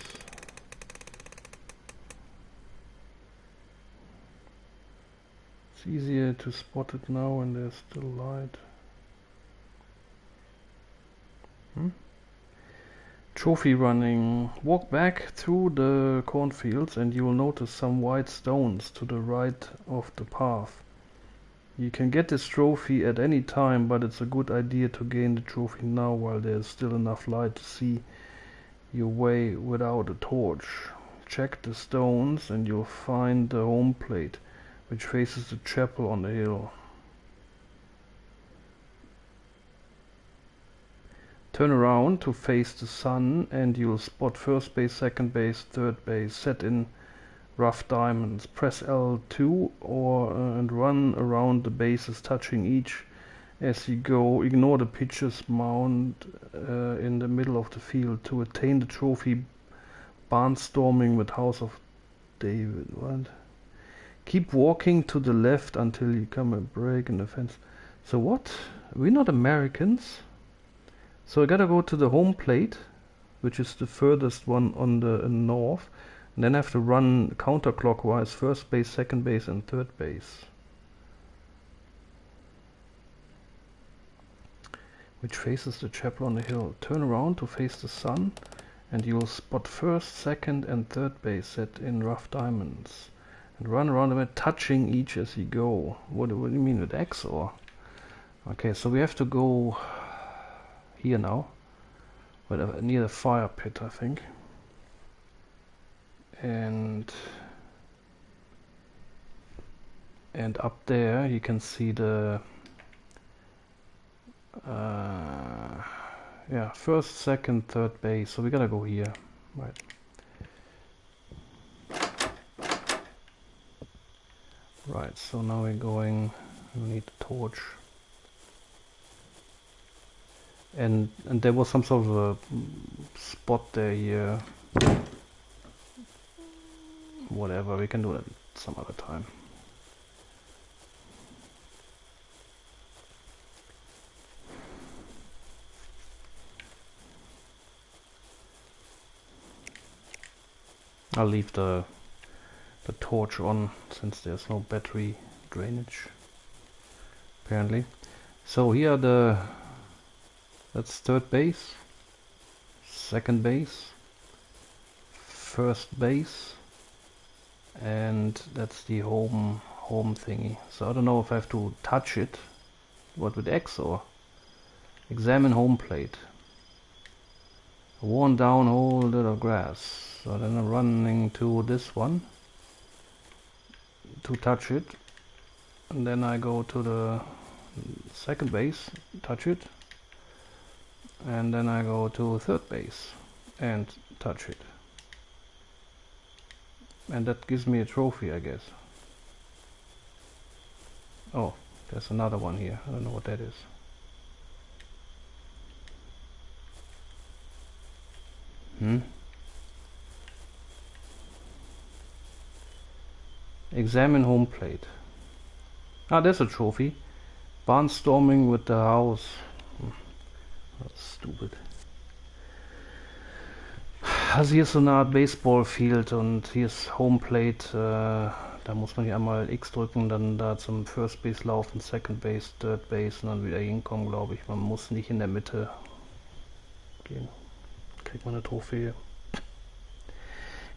It's easier to spot it now when there's still light. Trophy running. Walk back through the cornfields and you will notice some white stones to the right of the path. You can get this trophy at any time, but it's a good idea to gain the trophy now while there's still enough light to see your way without a torch. Check the stones and you'll find the home plate, which faces the chapel on the hill. Turn around to face the sun and you'll spot first base, second base, third base set in rough diamonds. Press L2 and run around the bases, touching each as you go. Ignore the pitcher's mound in the middle of the field. To attain the trophy, barnstorming with House of David. What? Keep walking to the left until you come a break in the fence. So what? We're not Americans. So I gotta go to the home plate, which is the furthest one on the north. And then I have to run counterclockwise, first base, second base and third base. Which faces the chapel on the hill. Turn around to face the sun and you'll spot first, second and third base set in rough diamonds. And run around them, touching each as you go. What do you mean with X or? Okay, so we have to go here now. Near the fire pit, I think. And up there you can see the yeah, first, second, third base. So we gotta go here, right? Right. So now we're going. We need a torch. And there was some sort of a spot there here. Whatever, we can do it some other time. I'll leave the torch on since there's no battery drainage apparently. So here are that's third base, second base, first base, and that's the home thingy. So I don't know if I have to touch it, what with X, or examine home plate. A worn down whole lot of grass. So then I'm running to this one to touch it, and then I go to the second base, touch it, and then I go to third base and touch it. And that gives me a trophy, I guess. Oh, there's another one here. I don't know what that is. Examine home plate. Ah, there's a trophy. Barnstorming with the house. That's stupid. Also hier ist so eine Art Baseballfield und hier ist Home Plate. Da muss man hier einmal X drücken, dann da zum First Base laufen, Second Base, Third Base und dann wieder hinkommen, glaube ich. Man muss nicht in der Mitte gehen. Kriegt man eine Trophäe.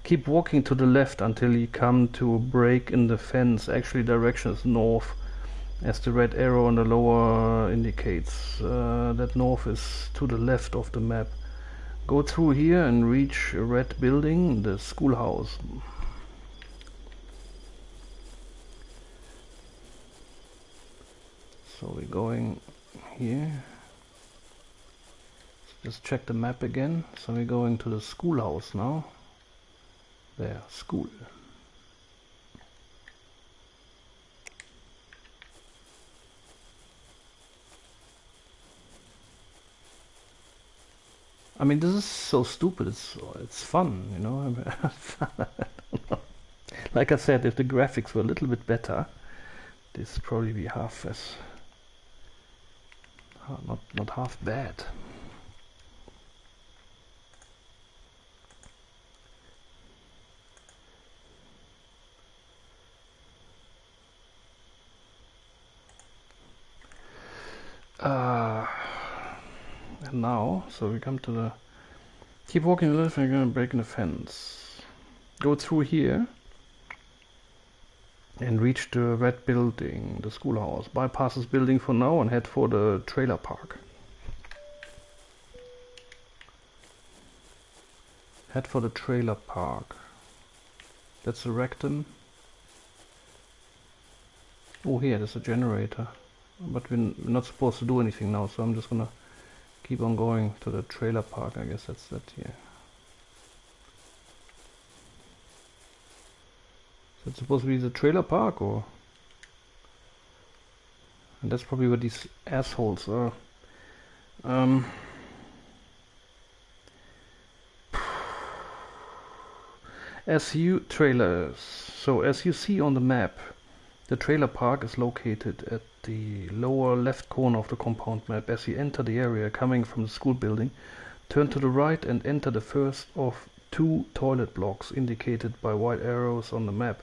Keep walking to the left until you come to a break in the fence. Actually, direction is north, as the red arrow on the lower indicates. That north is to the left of the map. Go through here and reach a red building, the schoolhouse. So we're going here. Just check the map again. So we're going to the schoolhouse now. There, school. I mean, this is so stupid. It's fun, you know. Like I said, if the graphics were a little bit better, this would probably be half as not half bad. And now, so we come to the keep walking the left and you're gonna break in the fence. Go through here and reach the red building, the schoolhouse. Bypass this building for now and head for the trailer park. Head for the trailer park. That's a rectum. Oh, here, there's a generator. But we're not supposed to do anything now, so I'm just gonna keep on going to the trailer park. I guess that's that here. So it's supposed to be the trailer park, or? And that's probably where these assholes are. SU trailers. So as you see on the map, the trailer park is located at the lower left corner of the compound map. As you enter the area coming from the school building, turn to the right and enter the first of 2 toilet blocks indicated by white arrows on the map.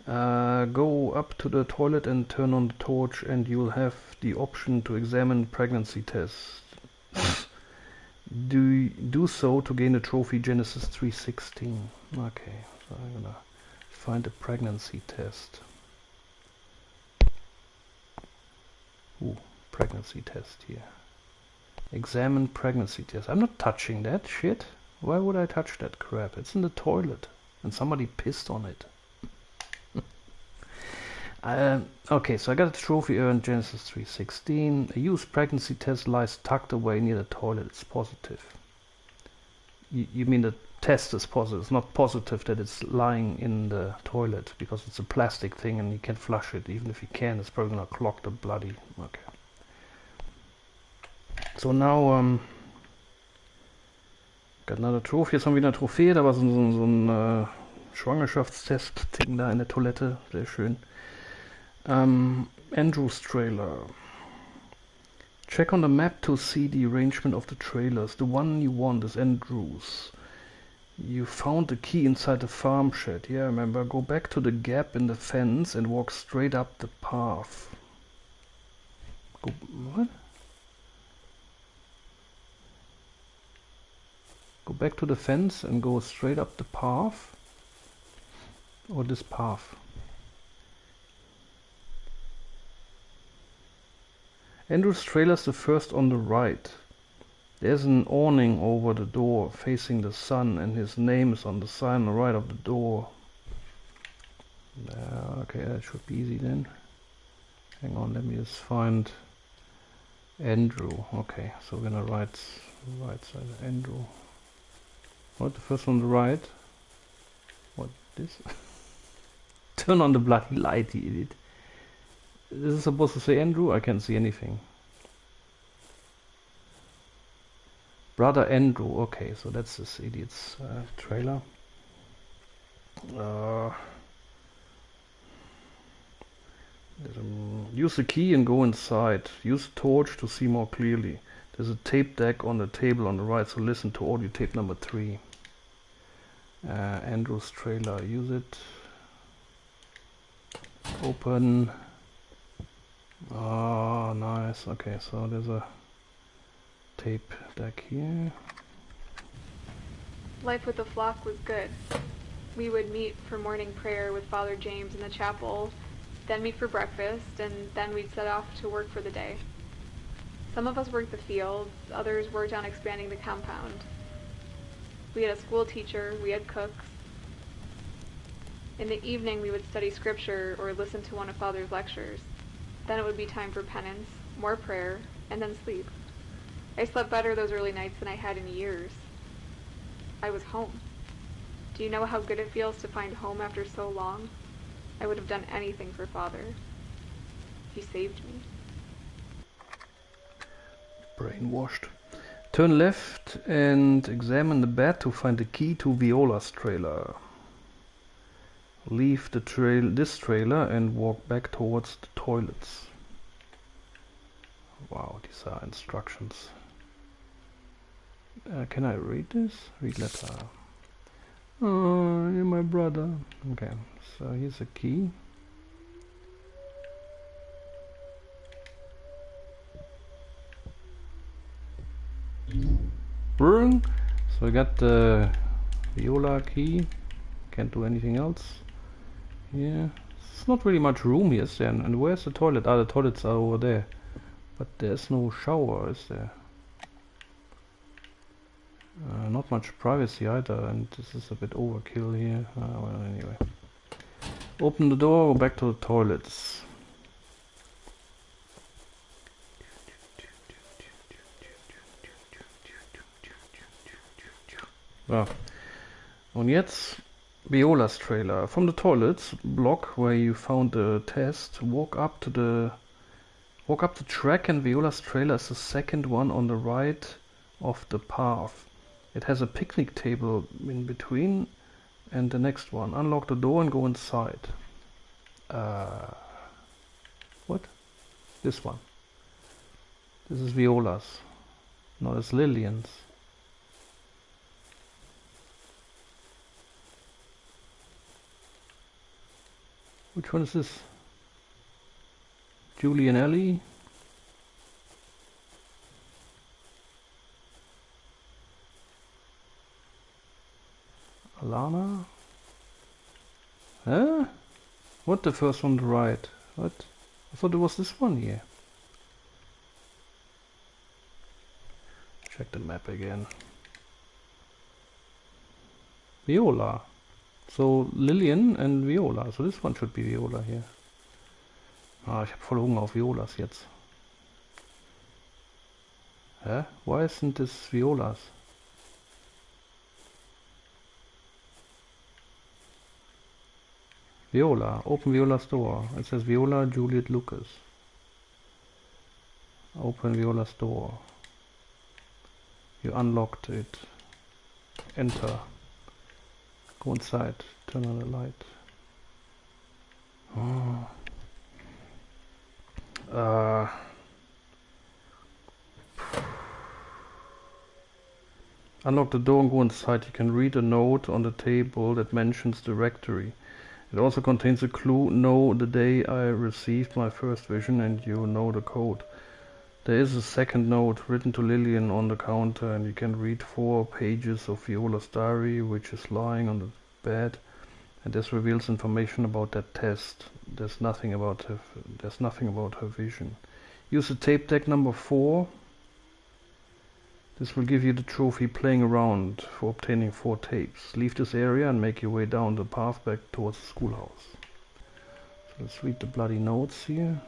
Go up to the toilet and turn on the torch and you'll have the option to examine pregnancy tests. Do so to gain the trophy Genesis 3:16. Okay, so I'm gonna find a pregnancy test. Ooh, pregnancy test here. Examine pregnancy test. I'm not touching that shit. Why would I touch that crap? It's in the toilet and somebody pissed on it. Okay, so I got a trophy earned Genesis 3:16. A used pregnancy test lies tucked away near the toilet. It's positive. You mean the test is positive. It's not positive that it's lying in the toilet, because it's a plastic thing and you can't flush it. Even if you can, it's probably gonna clog the bloody... Okay. So now, got another trophy. Jetzt haben wir wieder eine Trophäe. Da war so ein Schwangerschaftstest-Ding da in der Toilette. Sehr schön. Andrew's trailer. Check on the map to see the arrangement of the trailers. The one you want is Andrew's. You found the key inside the farm shed. Yeah, remember. Go back to the gap in the fence and walk straight up the path. What? Go back to the fence and go straight up the path. Or this path. Andrew's trailer is the first on the right. There's an awning over the door facing the sun and his name is on the sign on the right of the door. Okay, that should be easy then. Hang on, let me just find Andrew. Okay, so we're gonna right side. Andrew. What? The first on the right? What? This? Turn on the bloody light, you idiot. This is supposed to say Andrew? I can't see anything. Brother Andrew. Okay, so that's this idiot's trailer. Use the key and go inside. Use the torch to see more clearly. There's a tape deck on the table on the right, so listen to audio tape number 3. Andrew's trailer. Use it. Open. Oh, nice. Okay, so there's a tape deck here. Life with the flock was good. We would meet for morning prayer with Father James in the chapel, then meet for breakfast, and then we'd set off to work for the day. Some of us worked the fields, others worked on expanding the compound. We had a school teacher, we had cooks. In the evening we would study scripture or listen to one of Father's lectures. Then it would be time for penance, more prayer, and then sleep. I slept better those early nights than I had in years. I was home. Do you know how good it feels to find home after so long? I would have done anything for Father. He saved me. Brainwashed. Turn left and examine the bed to find the key to Viola's trailer. Leave this trailer and walk back towards the toilets. Wow, these are instructions. Can I read this? Read letter. Oh, you're my brother. Okay, so here's a key. So we got the Viola key. Can't do anything else. Yeah, it's not really much room here, is there? And where's the toilet? Ah, the toilets are over there. But there's no shower, is there? Not much privacy either, and this is a bit overkill here. Well, anyway. Open the door, go back to the toilets. So. Und jetzt Viola's trailer. From the toilets block where you found the test, walk up the track, and Viola's trailer is the second one on the right of the path. It has a picnic table in between and the next one. Unlock the door and go inside. What? This one. This is Viola's. No, it's Lillian's. Which one is this? Julie and Ellie? Alana? Huh? What, the first one on the right? What? I thought it was this one here. Check the map again. Viola. So Lillian and Viola. So this one should be Viola here. Ah, ich hab voll Hunger auf Violas jetzt. Hä? Why isn't this Violas? Viola. Open Viola's door. It says Viola Juliet Lucas. Open Viola's door. You unlocked it. Enter. Go inside. Turn on the light. Oh. Unlock the door and go inside. You can read a note on the table that mentions the rectory. It also contains a clue. Know the day I received my first vision, and you know the code. There is a second note written to Lillian on the counter, and you can read 4 pages of Viola's diary, which is lying on the bed, and this reveals information about that test. There's nothing about her vision. Use the tape deck number 4. This will give you the trophy playing around for obtaining 4 tapes. Leave this area and make your way down the path back towards the schoolhouse. So let's read the bloody notes here.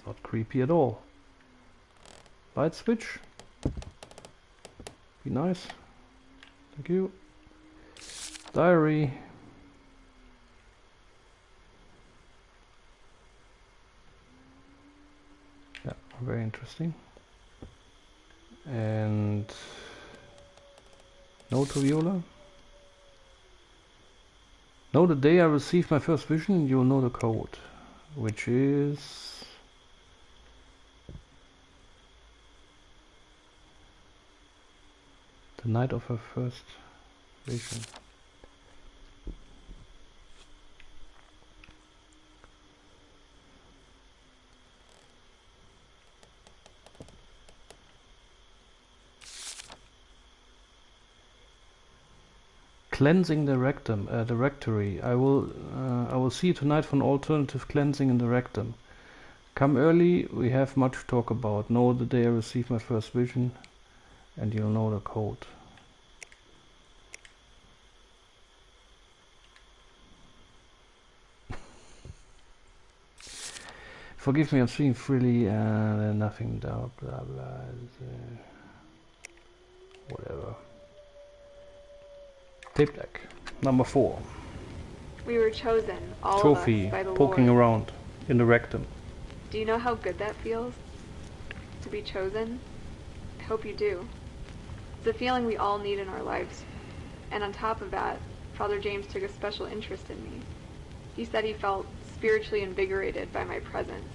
not creepy at all. Light switch. Be nice. Thank you. Diary. Yeah, very interesting. And no to Viola. Know the day I received my first vision, you'll know the code, which is the night of her first vision. Cleansing the rectum, the rectory. I will see you tonight for an alternative cleansing in the rectum. Come early, we have much to talk about. Know the day I received my first vision, and you'll know the code. Forgive me, I'm speaking freely, nothing dark, blah blah, whatever. Tape deck, number 4. We were chosen, all Trophy, of us, by the poking Lord. around in the rectum. Do you know how good that feels? To be chosen? I hope you do. It's a feeling we all need in our lives. And on top of that, Father James took a special interest in me. He said he felt spiritually invigorated by my presence,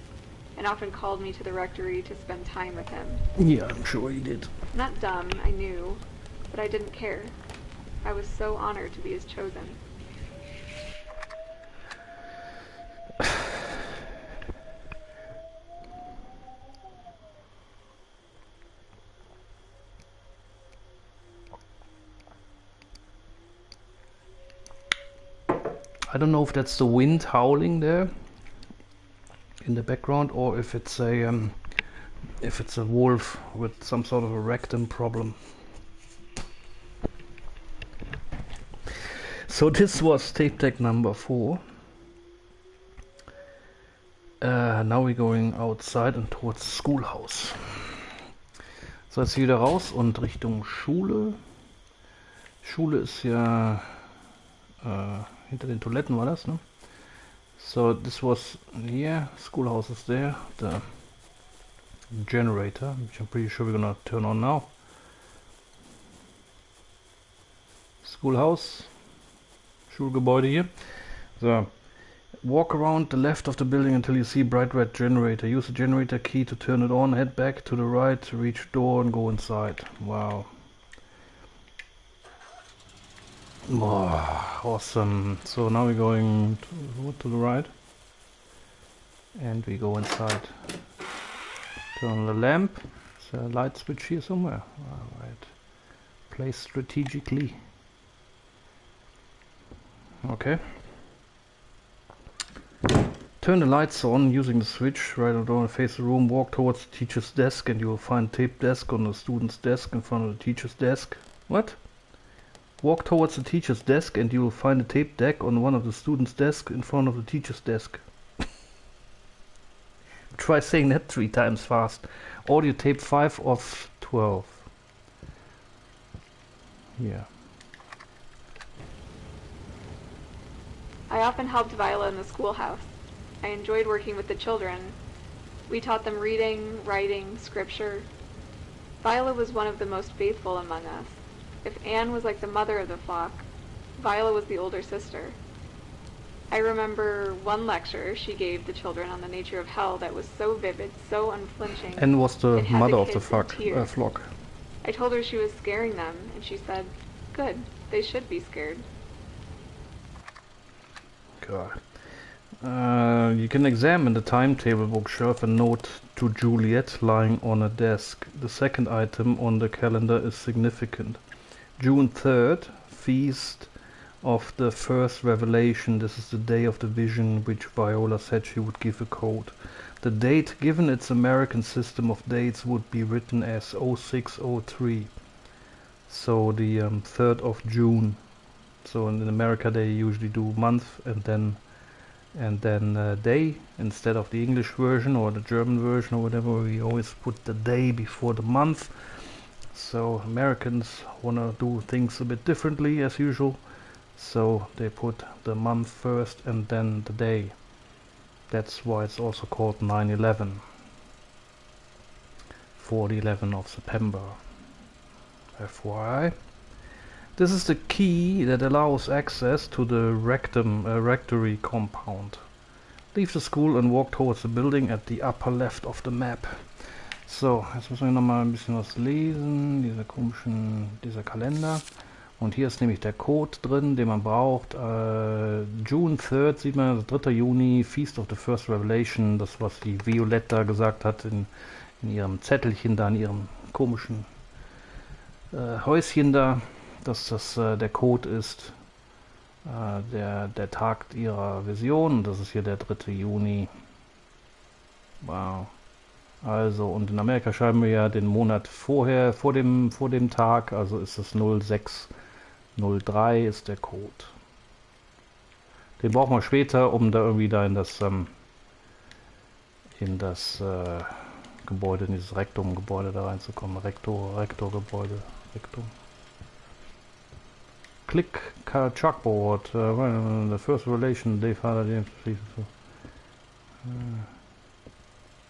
and often called me to the rectory to spend time with him. Yeah, I'm sure he did. Not dumb, I knew, but I didn't care. I was so honored to be his chosen. I don't know if that's the wind howling there in the background, or if it's a wolf with some sort of a rectum problem. So this was tape deck number 4. Now we're going outside and towards the schoolhouse. So jetzt wieder raus und Richtung Schule. Schule ist ja hinter den Toiletten war das, ne? So this was here, schoolhouse is there, the generator, which I'm pretty sure we're gonna turn on now. Schoolhouse, Schulgebäude hier. So, walk around the left of the building until you see bright red generator. Use the generator key to turn it on, head back to the right, reach door and go inside. Wow. Wow, awesome. So now we're going to the right. And we go inside. Turn on the lamp. There's a light switch here somewhere. Alright. Placed strategically. Okay. Turn the lights on using the switch. Right on the door and face the room. Walk towards the teacher's desk and you will find tape desk on the student's desk in front of the teacher's desk. What? Walk towards the teacher's desk and you will find a tape deck on one of the student's desk in front of the teacher's desk. Try saying that 3 times fast. Audio tape 5 of 12. Yeah. I often helped Viola in the schoolhouse. I enjoyed working with the children. We taught them reading, writing, scripture. Viola was one of the most faithful among us. If Anne was like the mother of the flock, Viola was the older sister. I remember one lecture she gave the children on the nature of hell that was so vivid, so unflinching. Anne was the mother of the flock. flock. I told her she was scaring them, and she said, "Good, they should be scared." God. You can examine the timetable bookshelf and note to Juliet lying on a desk. The second item on the calendar is significant. June 3rd, Feast of the First Revelation. This is the day of the vision which Viola said she would give a code. The date, given its American system of dates, would be written as 0603. So the 3rd of June. So in America they usually do month and then and then day instead of the English version or the German version or whatever. We always put the day before the month. So Americans want to do things a bit differently as usual. So they put the month first and then the day. That's why it's also called 9/11. For the 11th of September. FYI. This is the key that allows access to the rectory compound. Leave the school and walk towards the building at the upper left of the map. So, jetzt müssen wir nochmal ein bisschen was lesen, dieser Kalender. Und hier ist nämlich der Code drin, den man braucht. June 3rd sieht man, also 3. Juni, Feast of the First Revelation, das was die Violetta gesagt hat in ihrem Zettelchen da, in ihrem komischen Häuschen da, dass das der Code ist, der Tag ihrer Vision. Und das ist hier der 3. Juni. Wow. Also, und in Amerika schreiben wir ja den Monat vorher, vor dem Tag, also ist es 0603 ist der Code. Den brauchen wir später, um da irgendwie da in das Gebäude, in dieses Rektum-Gebäude da reinzukommen. Rektorgebäude. Rektum. Click Chalkboard. The first relation, Dave Father, James.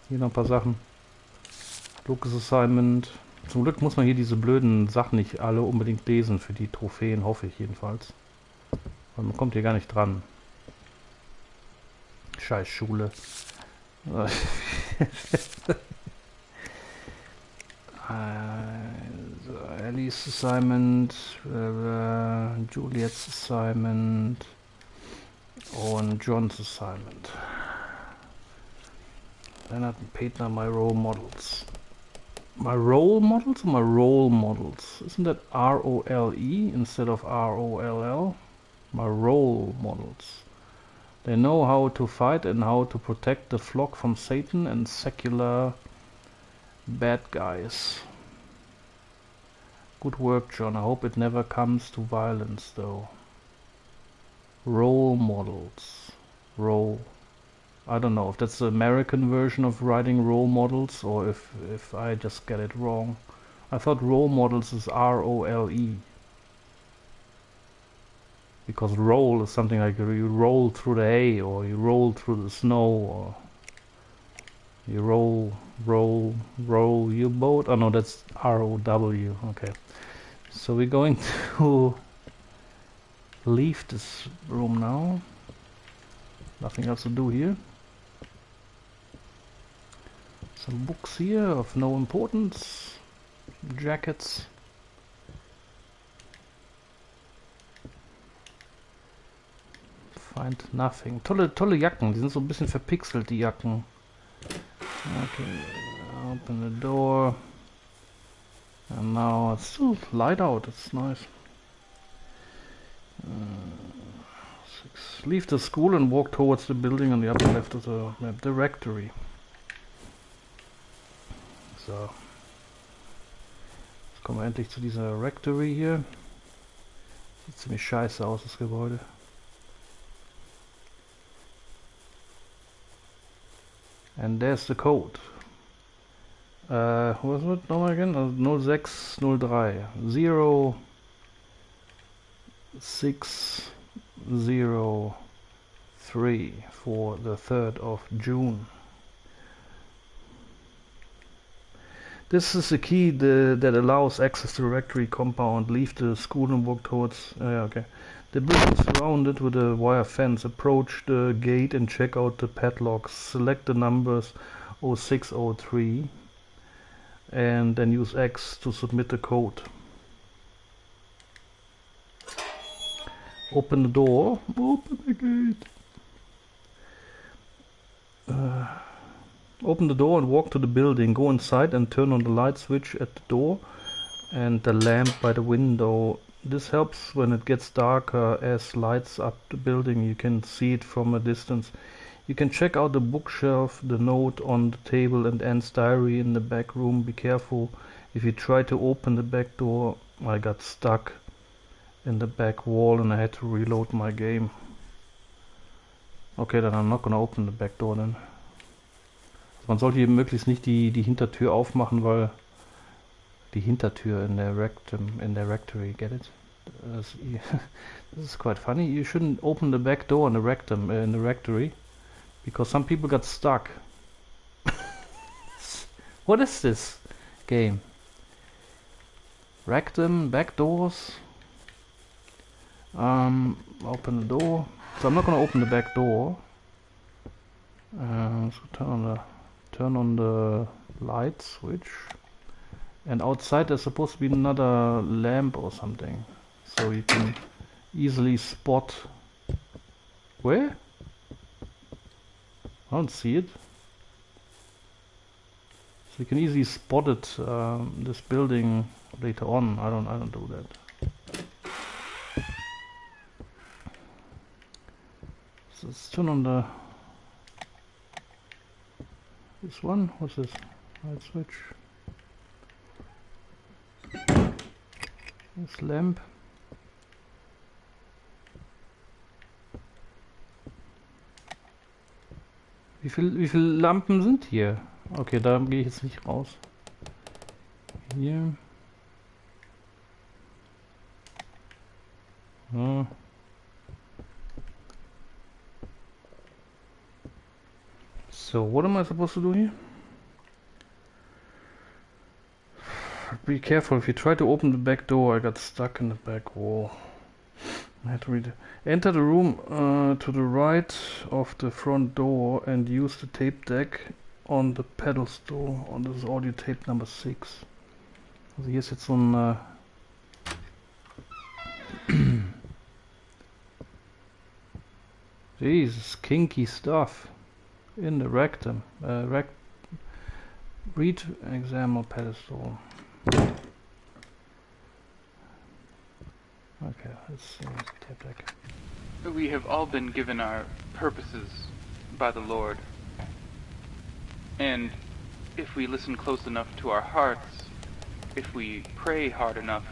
Hier noch ein paar Sachen. Lucas Assignment. Zum Glück muss man hier diese blöden Sachen nicht alle unbedingt lesen, für die Trophäen, hoffe ich jedenfalls. Weil man kommt hier gar nicht dran. Scheiß Schule. Also, Alice Assignment, Juliet's Assignment und John's Assignment. Leonard and Peter, my role models. My role models or my role models? Isn't that R-O-L-E instead of R-O-L-L? My role models. They know how to fight and how to protect the flock from Satan and secular bad guys. Good work, John. I hope it never comes to violence, though. Role models. Role. I don't know if that's the American version of writing role models or if I just get it wrong. I thought role models is R-O-L-E. Because roll is something like you roll through the hay or you roll through the snow or you roll your boat. Oh no, that's R-O-W. Okay. So we're going to leave this room now. Nothing else to do here. Some books here of no importance. Jackets. Find nothing. Tolle Jacken. Die sind so ein bisschen verpixelt, die Jacken. Okay. Open the door. And now it's still light out. It's nice. 6. Leave the school and walk towards the building on the upper left of the map. The rectory. So. Jetzt kommen wir endlich zu dieser Rectory hier. Sieht ziemlich scheiße aus, das Gebäude. And there's the code. What was it nochmal again? 0603. 0603 for the 3rd of June. This is the key that allows access to the rectory compound. Leave the school and walk towards... okay. The building is surrounded with a wire fence. Approach the gate and check out the padlocks. Select the numbers 0603 and then use X to submit the code. Open the door. Open the gate. Open the door and walk to the building. Go inside and turn on the light switch at the door and the lamp by the window. This helps when it gets darker as lights up the building. You can see it from a distance. You can check out the bookshelf, the note on the table and Anne's diary in the back room. Be careful. If you try to open the back door, I got stuck in the back wall and I had to reload my game. Okay, dann I'm not gonna open the back door then. Also man sollte hier möglichst nicht die Hintertür aufmachen, weil die Hintertür in der rectory, get it? This is quite funny. You shouldn't open the back door in the rectory because some people got stuck. What is this game? Rectum, back doors. Open the door. So I'm not gonna open the back door. So turn on the light switch. And outside there's supposed to be another lamp or something, so you can easily spot. Where? I don't see it. So you can easily spot it. This building later on. I don't do that. So let's turn on the. This one. What's this? Light switch. This lamp. Wie viel Lampen sind hier? Okay, da gehe ich jetzt nicht raus. Hier. Ja. So, what am I supposed to do here? Be careful, if you try to open the back door, I got stuck in the back wall. I had to read it. Enter the room to the right of the front door and use the tape deck on the pedestal. Und das ist Audio Tape Number 6. Also hier ist jetzt so ein Jesus, kinky stuff in the rectum. Read example pedestal. Okay, let's see the tape deck. We have all been given our purposes by the Lord. And if we listen close enough to our hearts, if we pray hard enough,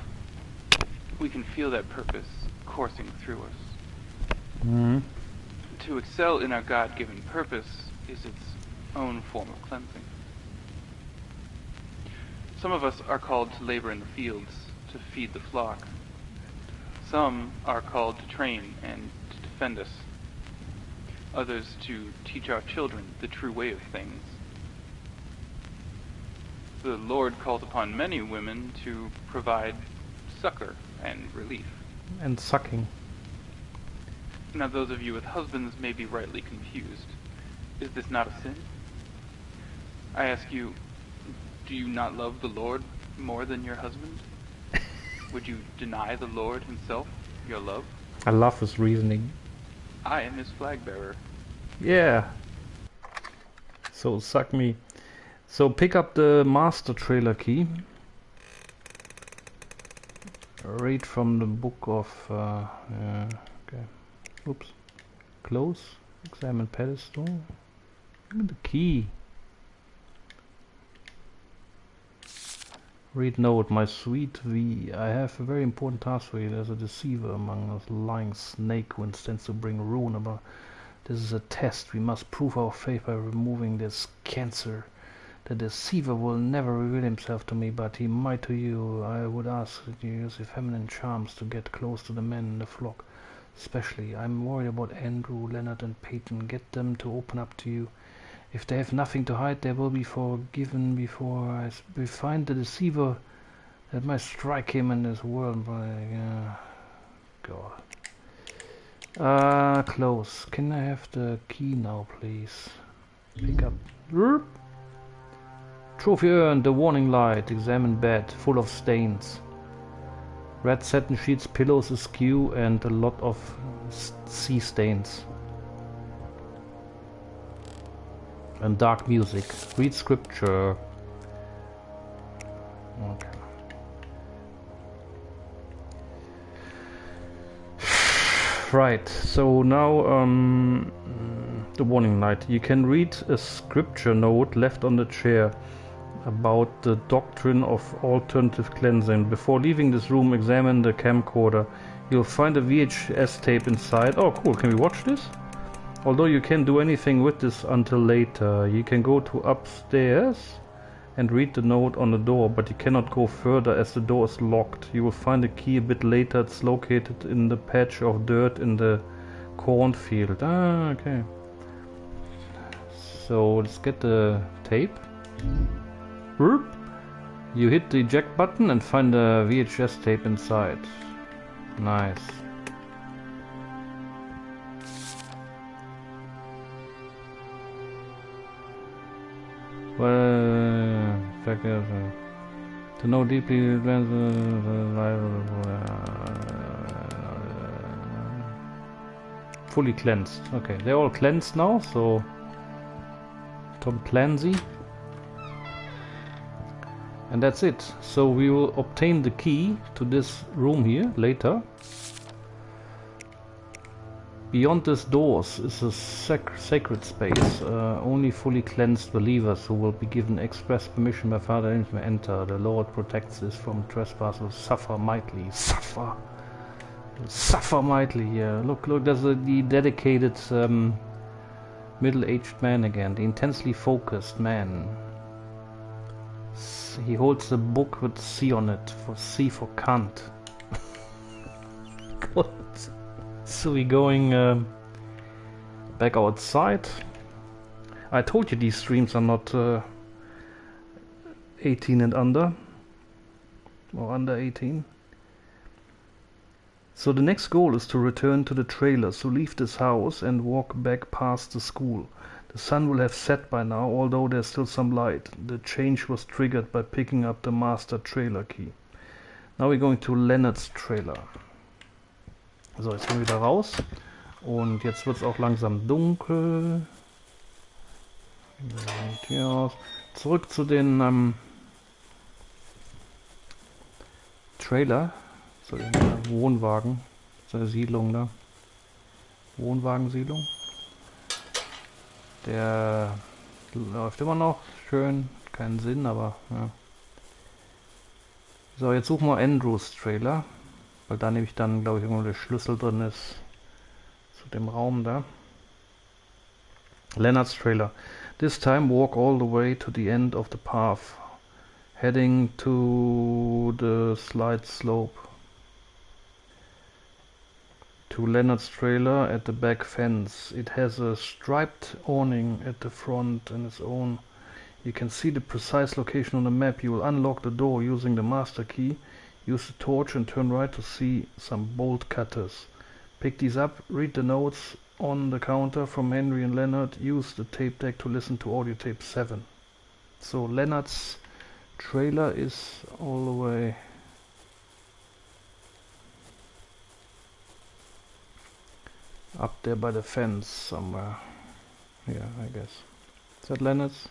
we can feel that purpose coursing through us. Mm-hmm. To excel in our God-given purpose is its own form of cleansing. Some of us are called to labor in the fields, to feed the flock. Some are called to train and to defend us. Others to teach our children the true way of things. The Lord calls upon many women to provide succor and relief. And sucking. Now those of you with husbands may be rightly confused. Is this not a sin? I ask you, do you not love the Lord more than your husband? Would you deny the Lord himself your love? I love his reasoning. I am his flag bearer. Yeah. So suck me. So pick up the master trailer key. Read from the book of yeah, okay. Oops. Close. Examine pedestal. Give me the key. Read note, my sweet V. I have a very important task for you. There's a deceiver among us, lying snake who intends to bring ruin about. This is a test. We must prove our faith by removing this cancer. The deceiver will never reveal himself to me, but he might to you. I would ask that you use your feminine charms to get close to the men in the flock. Especially, I'm worried about Andrew, Leonard and Peyton. Get them to open up to you. If they have nothing to hide, they will be forgiven before we find the deceiver that might strike him in this world. God. Close. Can I have the key now, please? Pick up. Trophy earned. The warning light. Examine bed. Full of stains. Red satin sheets, pillows askew, and a lot of sea stains. And dark music. Read scripture. Okay. Right, so now the warning light. You can read a scripture note left on the chair about the doctrine of alternative cleansing. Before leaving this room, examine the camcorder. You'll find a VHS tape inside. Oh cool, can we watch this? Although you can't do anything with this until later. You can go to upstairs and read the note on the door, but you cannot go further as the door is locked. You will find the key a bit later. It's located in the patch of dirt in the cornfield. Ah, okay. So let's get the tape. Whoop. You hit the eject button and find the VHS tape inside. Nice. Well, to know deeply fully cleansed. Okay, they're all cleansed now, so Tom Clancy. And that's it. So we will obtain the key to this room here later. Beyond these doors is a sacred space. Only fully cleansed believers who will be given express permission by Father may enter. The Lord protects us from trespassers. Suffer mightily. Suffer mightily here. Look, there's the dedicated middle-aged man again. The intensely focused man. He holds a book with C on it. For C for Kant. God. So we're going back outside. I told you these streams are not 18 and under. Or under 18. So the next goal is to return to the trailer. So leave this house and walk back past the school. The sun will have set by now, although there's still some light. The change was triggered by picking up the master trailer key. Now we're going to Leonards Trailer. So, jetzt kommen wir wieder raus. Und jetzt wird es auch langsam dunkel. Hier aus. Zurück zu den Trailer. So, den Wohnwagen. So eine Siedlung da. Wohnwagensiedlung. Der läuft immer noch. Schön. Keinen Sinn, aber ja. So, jetzt suchen wir Andrews Trailer. Weil da nämlich dann, glaube ich, irgendwo der Schlüssel drin ist. Zu dem Raum da. Leonards Trailer. This time walk all the way to the end of the path. Heading to the slight slope. To Leonard's trailer at the back fence. It has a striped awning at the front and its own. You can see the precise location on the map. You will unlock the door using the master key. Use the torch and turn right to see some bolt cutters. Pick these up, read the notes on the counter from Henry and Leonard. Use the tape deck to listen to audio tape 7. So Leonard's trailer is all the way up there by the fence somewhere. Yeah, I guess. Is that Leonard's?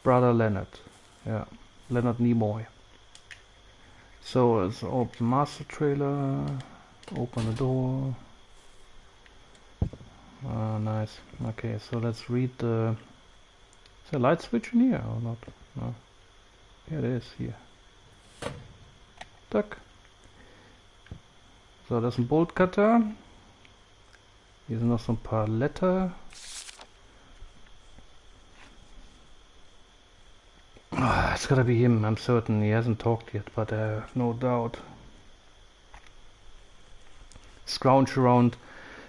Brother Leonard. Yeah, Leonard Nimoy. So let's open master trailer. Open the door. Nice. Okay, so let's read the... Is there a light switch in here or not? No. Yeah, it is here. Tuck. So, das ist ein Bolt Cutter. Hier sind noch so ein paar Letter. Oh, it's gotta be him, I'm certain. He hasn't talked yet, but I have no doubt. Scrounge around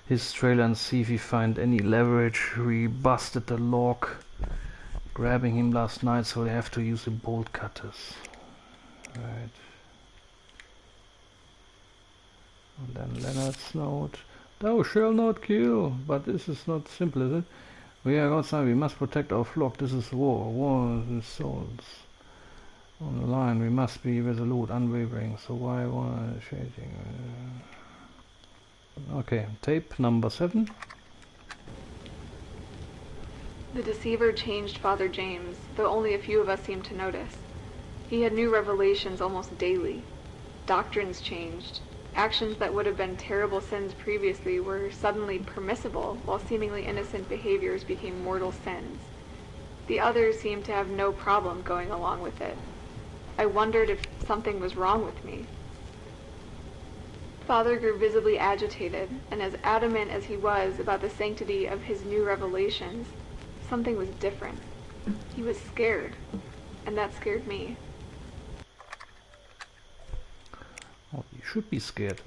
his trailer and see if we find any leverage. We busted the lock, grabbing him last night, so we have to use the bolt cutters. Right. And then Leonard's note. Thou shalt not kill. But this is not simple, is it? We are outside. We must protect our flock. This is war. War is souls. On the line, we must be resolute, unwavering. So why shading? Okay, tape number 7. The deceiver changed Father James, though only a few of us seemed to notice. He had new revelations almost daily. Doctrines changed. Actions that would have been terrible sins previously were suddenly permissible, while seemingly innocent behaviors became mortal sins. The others seemed to have no problem going along with it. I wondered if something was wrong with me. Father grew visibly agitated, and as adamant as he was about the sanctity of his new revelations, something was different. He was scared, and that scared me. Oh, you should be scared.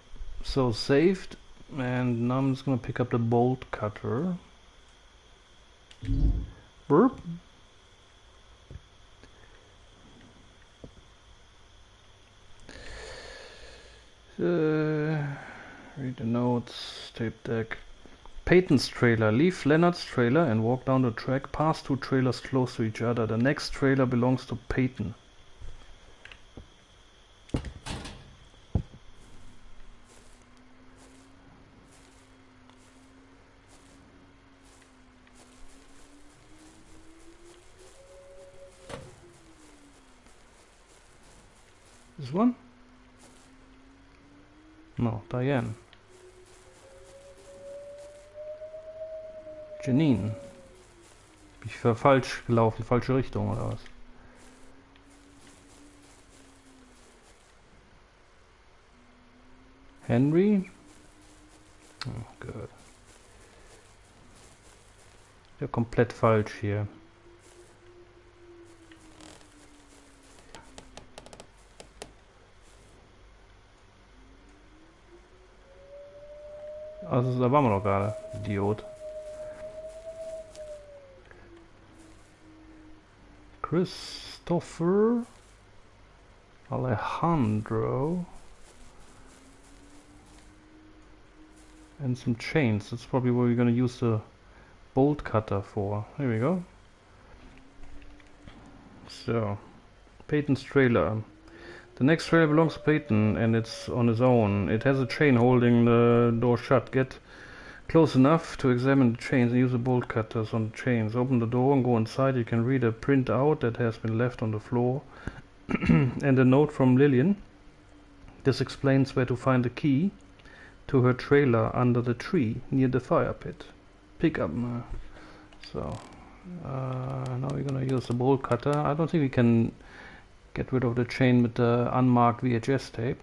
So saved, and now I'm just gonna pick up the bolt cutter. Burp. Read the notes, tape deck. Peyton's trailer. Leave Leonard's trailer and walk down the track past two trailers close to each other. The next trailer belongs to Peyton. This one? No, Diane. Janine. Ich war falsch gelaufen, falsche Richtung oder was? Henry. Oh Gott. Ja, komplett falsch hier. Also da waren wir doch gerade, Idiot. Christopher, Alejandro, and some chains. That's probably what we're gonna use the bolt cutter for. Here we go. So, Peyton's trailer. The next trailer belongs to Peyton and it's on his own. It has a chain holding the door shut. Get close enough to examine the chains and use the bolt cutters on the chains. Open the door and go inside. You can read a printout that has been left on the floor and a note from Lillian. This explains where to find the key to her trailer under the tree near the fire pit. Pick up. So now we're gonna use the bolt cutter. I don't think we can get rid of the chain with the unmarked VHS tape.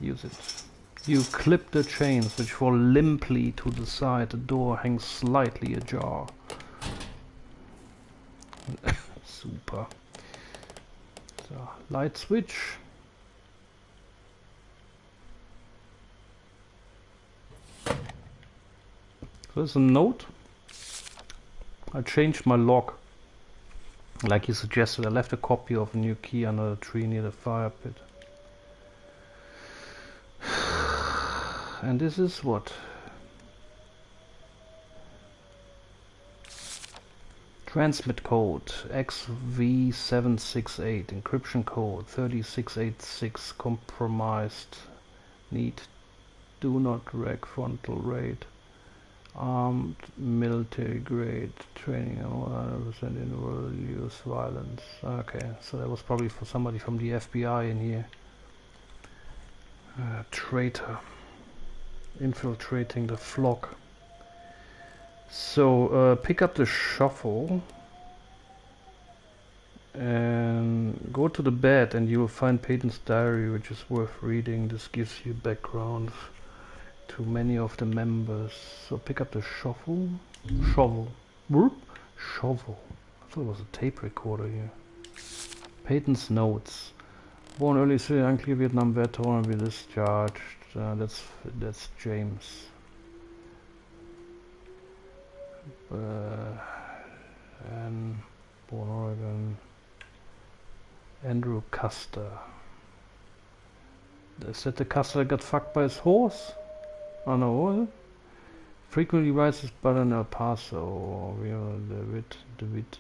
Use it. You clip the chains, which fall limply to the side. The door hangs slightly ajar. Super. So, light switch. So there's a note. I changed my lock. Like you suggested, I left a copy of a new key under the tree near the fire pit. And this is what? Transmit code XV768, encryption code 3686, compromised, need, do not wreck frontal rate, armed, military grade, training and 100% in world use violence. Okay, so that was probably for somebody from the FBI in here. Traitor. Infiltrating the flock. So pick up the shuffle and go to the bed and you will find Peyton's diary, which is worth reading. This gives you background to many of the members. So pick up the shuffle. Shovel. Whoop. Shovel. I thought it was a tape recorder here. Peyton's notes. Born early Syria, unclear Vietnam veteran, be discharged. That's James. And born Oregon. Andrew Custer. Is that the Custer that got fucked by his horse? Oh no, was it? Frequently rides his brother in El Paso. We are David.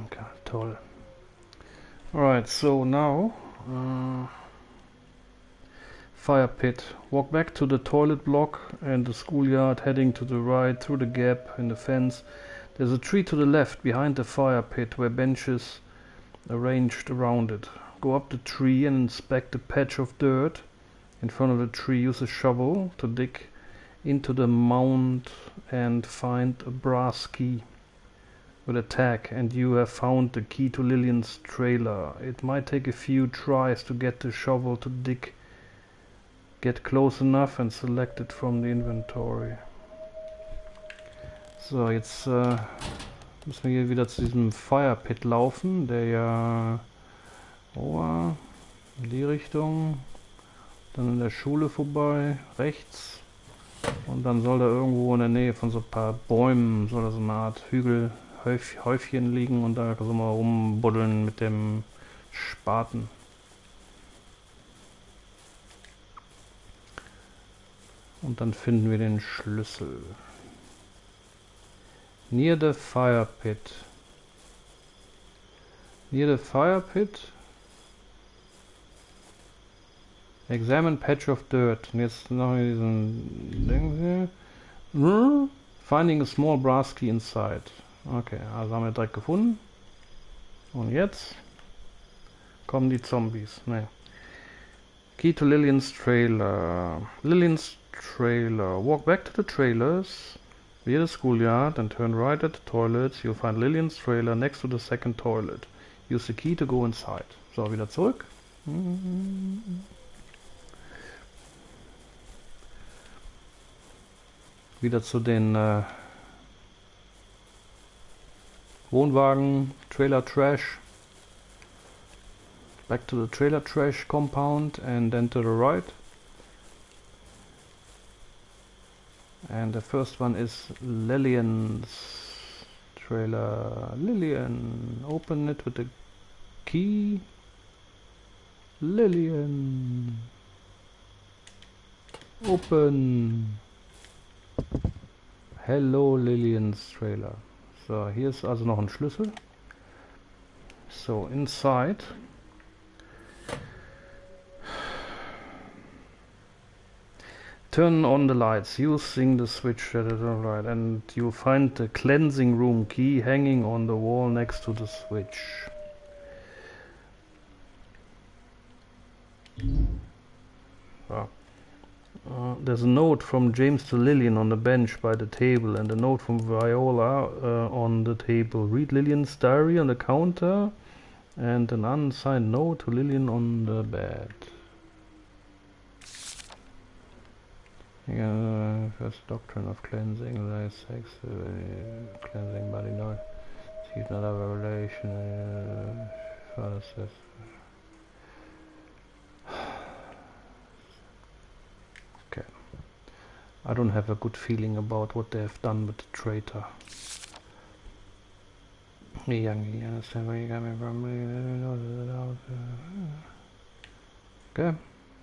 Okay, toll. Alright, so now fire pit. Walk back to the toilet block and the schoolyard, heading to the right through the gap in the fence. There's a tree to the left behind the fire pit where benches arranged around it. Go up the tree and inspect the patch of dirt in front of the tree. Use a shovel to dig into the mound and find a brass key. with a tag, and you have found the key to Lillian's trailer. It might take a few tries to get the shovel to dig. Get close enough and select it from the inventory. So, jetzt müssen wir hier wieder zu diesem Fire Pit laufen, der ja in die Richtung, dann in der Schule vorbei, rechts, und dann soll da irgendwo in der Nähe von so ein paar Bäumen, soll da so eine Art Hügelhäufchen liegen, und da soll man rumbuddeln mit dem Spaten. Und dann finden wir den Schlüssel. Near the fire pit. Near the fire pit. Examine patch of dirt. Und jetzt noch in diesem Ding hier. Finding a small brass key inside. Okay, also haben wir direkt gefunden. Und jetzt kommen die Zombies. Ne. Key to Lillian's trailer. Lillian's trailer. Walk back to the trailers near the schoolyard and turn right at the toilets. You'll find Lillian's trailer next to the second toilet. Use the key to go inside. So, wieder zurück. Wieder zu den Wohnwagen, Trailer Trash. Back to the trailer trash compound and then to the right. And the first one is Lillian's trailer. Lillian, open it with the key. Lillian, open. Hello Lillian's trailer. So, hier ist also noch ein Schlüssel. So, inside. Turn on the lights using the switch at the right, and you find the cleansing room key hanging on the wall next to the switch. There's a note from James to Lillian on the bench by the table, and a note from Viola on the table. Read Lillian's diary on the counter, and an unsigned note to Lillian on the bed. Yeah, first doctrine of cleansing, like sex, cleansing body, no, see another revelation, Father says. Okay. I don't have a good feeling about what they have done with the traitor. Young, you understand where you're coming from? Okay,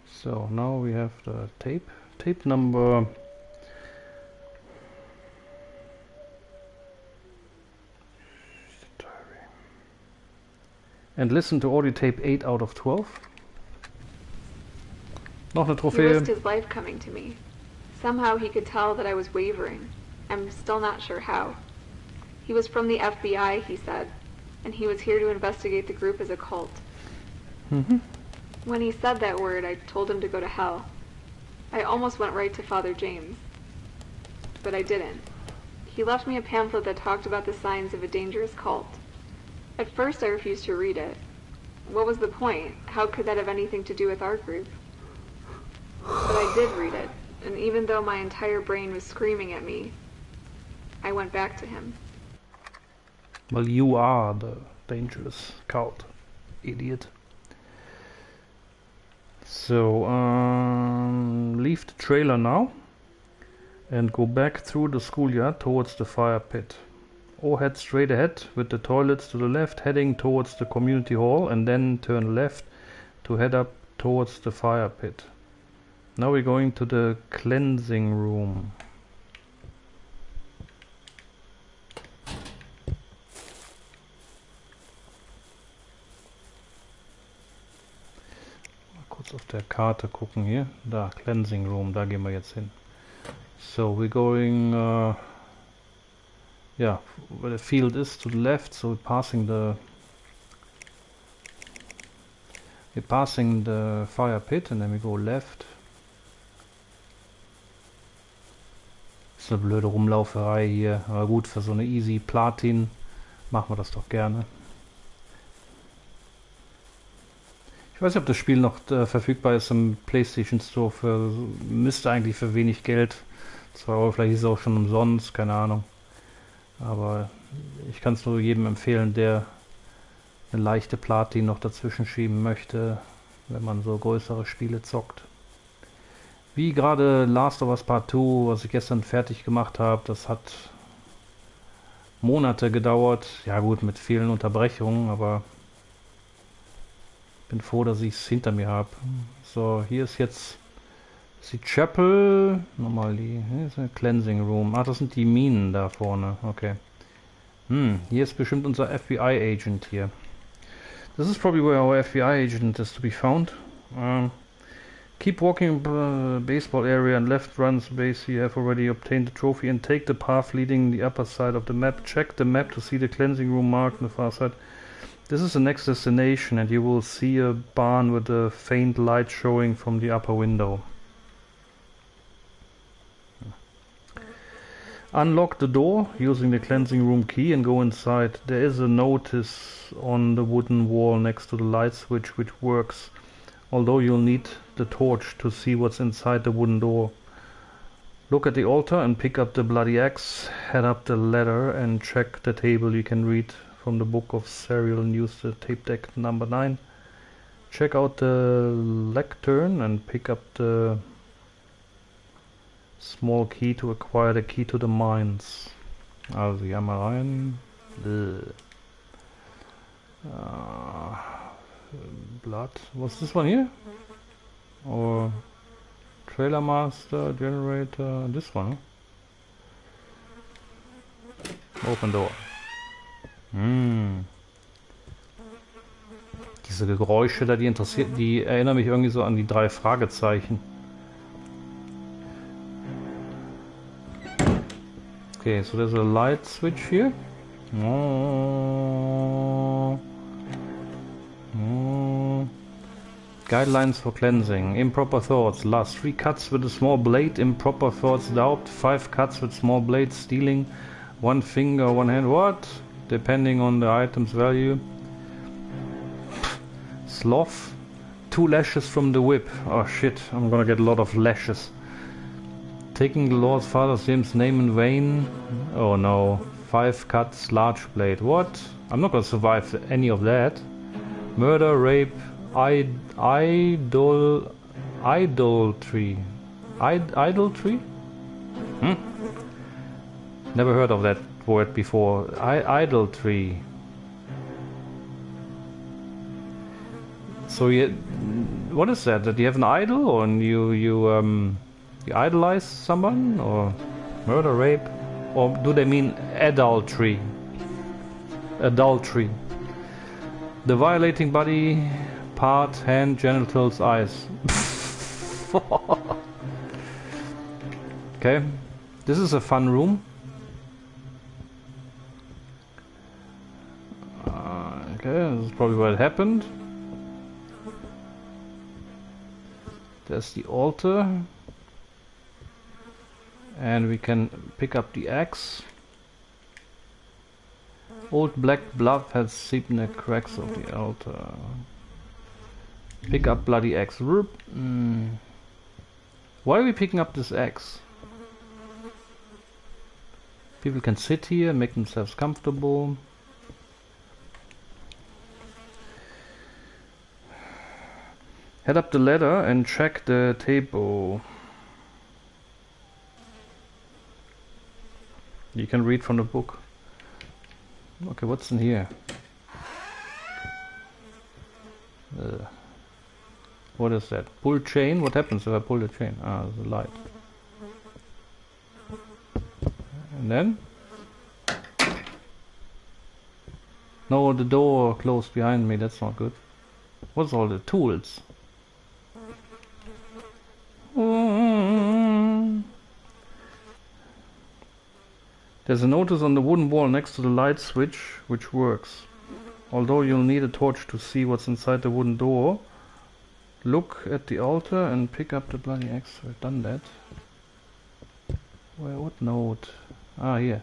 so now we have the tape. Tape number and listen to audio tape 8 out of 12. Noch eine He Trophäe. risked his life coming to me. Somehow he could tell that I was wavering. I'm still not sure how. He was from the FBI, he said, and he was here to investigate the group as a cult. When he said that word, I told him to go to hell. I almost went right to Father James, but I didn't. He left me a pamphlet that talked about the signs of a dangerous cult. At first I refused to read it. What was the point? How could that have anything to do with our group? But I did read it, and even though my entire brain was screaming at me, I went back to him. Well, you are the dangerous cult, idiot. So, leave the trailer now and go back through the schoolyard towards the fire pit. Or head straight ahead with the toilets to the left, heading towards the community hall, and then turn left to head up towards the fire pit. Now we're going to the cleansing room. Kurz auf der Karte gucken hier. Da, Cleansing Room, da gehen wir jetzt hin. So, we're going, yeah, where the field is to the left, so we're passing the fire pit, and then we go left. Ist eine blöde Rumlauferei hier, aber gut, für so eine easy Platin Machen wir das doch gerne. Ich weiß nicht, ob das Spiel noch verfügbar ist im PlayStation Store. Müsste eigentlich für wenig Geld. 2 Euro, vielleicht ist es auch schon umsonst, keine Ahnung. Aber ich kann es nur jedem empfehlen, der eine leichte Platin noch dazwischen schieben möchte, wenn man so größere Spiele zockt. Wie gerade Last of Us Part 2, was ich gestern fertig gemacht habe, das hat Monate gedauert. Ja gut, mit vielen Unterbrechungen, aber bin froh, dass ich es hinter mir habe. So, hier ist jetzt die Chapel. Nochmal hier ist eine Cleansing Room. Ah, das sind die Minen da vorne. Okay. Hier ist bestimmt unser FBI Agent hier. This is probably where our FBI agent is to be found. Keep walking baseball area and left runs base. You have already obtained the trophy and take the path leading the upper side of the map. Check the map to see the cleansing room marked on the far side. This is the next destination and you will see a barn with a faint light showing from the upper window. Unlock the door using the cleansing room key and go inside. There is a notice on the wooden wall next to the light switch which works, although you'll need the torch to see what's inside the wooden door. Look at the altar and pick up the bloody axe. Head up the ladder and check the table. You can read from the book of serial news, the tape deck number 9. Check out the lectern and pick up the small key to acquire the key to the mines. Also hier mal rein. Blood. What's this one here? Or trailer master, generator, this one. Huh? Open door. Diese Geräusche da, die erinnern mich irgendwie so an die 3 Fragezeichen. Okay, so there's a light switch here. Guidelines for cleansing. Improper thoughts. Last 3 cuts with a small blade. Improper thoughts. Doubt. 5 cuts with small blade. Stealing. 1 finger, 1 hand. What? Depending on the item's value. Sloth. 2 lashes from the whip. Oh shit, I'm gonna get a lot of lashes. Taking the Lord's Father Sim's name in vain. Oh no. 5 cuts, large blade. What? I'm not gonna survive any of that. Murder, rape, idolatry. Idolatry? Never heard of that word before. Idolatry. So what is that? That you have an idol, or you idolize someone, or murder, rape, or do they mean adultery? Adultery. The violating body part, hand, genitals, eyes. Okay, this is a fun room. Okay, this is probably where it happened. There's the altar. And we can pick up the axe. Old black blood has seeped in the cracks of the altar. Pick up bloody axe. Why are we picking up this axe? People can sit here, make themselves comfortable. Head up the ladder and check the table. You can read from the book. Okay, what's in here? What is that? Pull chain? What happens if I pull the chain? Ah, there's a light. And then? No, the door closed behind me. That's not good. What's all the tools? There's a notice on the wooden wall next to the light switch, which works. Although you'll need a torch to see what's inside the wooden door. Look at the altar and pick up the bloody axe. I've done that. Where? What note? Ah, here.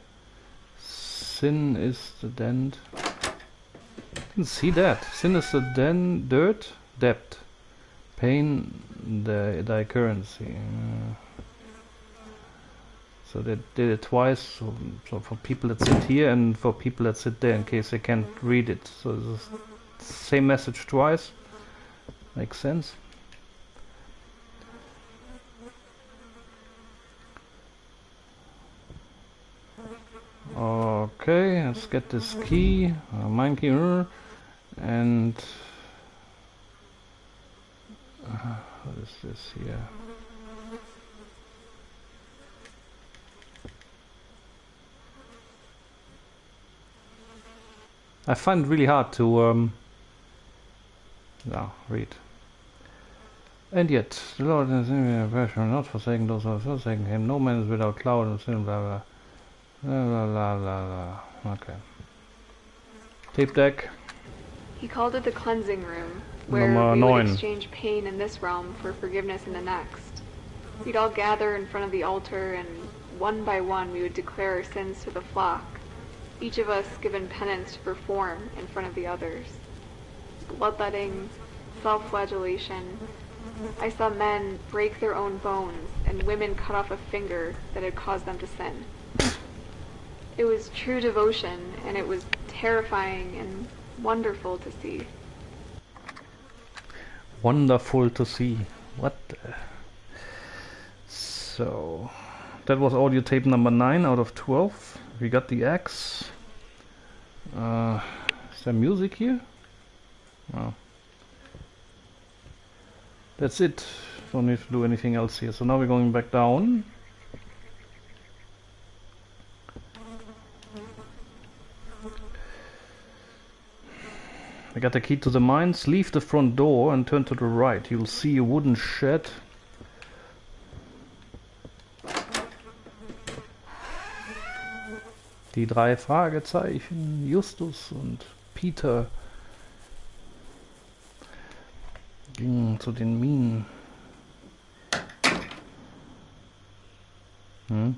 sin is the dent. Didn't see that. Sin is the dirt, debt. Pain, thy currency. So they did it twice, so for people that sit here and for people that sit there in case they can't read it. So it's the same message twice. Makes sense. Okay, let's get this key, mine key, and what is this here? I find it really hard to read. And yet, the Lord is not forsaken those who have forsaken him. No man is without cloud and sin, blah blah. Blah blah blah blah blah. Okay. Tape deck. He called it the cleansing room, where Nummer we would 9. exchange pain in this realm for forgiveness in the next. We'd all gather in front of the altar, and one by one we would declare our sins to the flock, each of us given penance to perform in front of the others. Bloodletting, self-flagellation. I saw men break their own bones, and women cut off a finger that had caused them to sin. It was true devotion, and it was terrifying and wonderful to see. Wonderful to see. What the... So that was audio tape number 9 out of 12. We got the axe. Is there music here? No. That's it. Don't need to do anything else here. So now we're going back down. I got the key to the mines. Leave the front door and turn to the right. You'll see a wooden shed. Die 3 Fragezeichen, Justus und Peter gingen zu den Minen.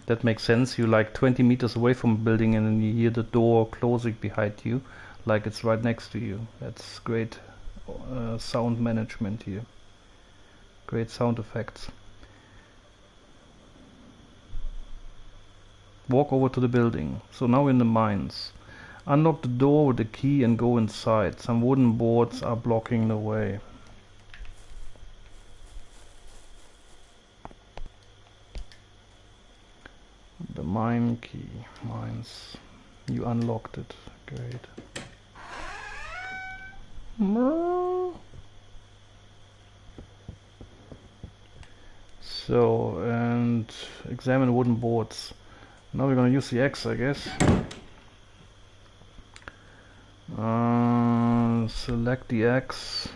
That makes sense. You're like 20 meters away from a building and then you hear the door closing behind you, like it's right next to you. That's great sound management here. Great sound effects. Walk over to the building. So now we're in the mines. Unlock the door with the key and go inside. Some wooden boards are blocking the way. The mine key. Mines. You unlocked it. Great. So, and examine wooden boards. Now we're gonna use the axe, I guess. Select the axe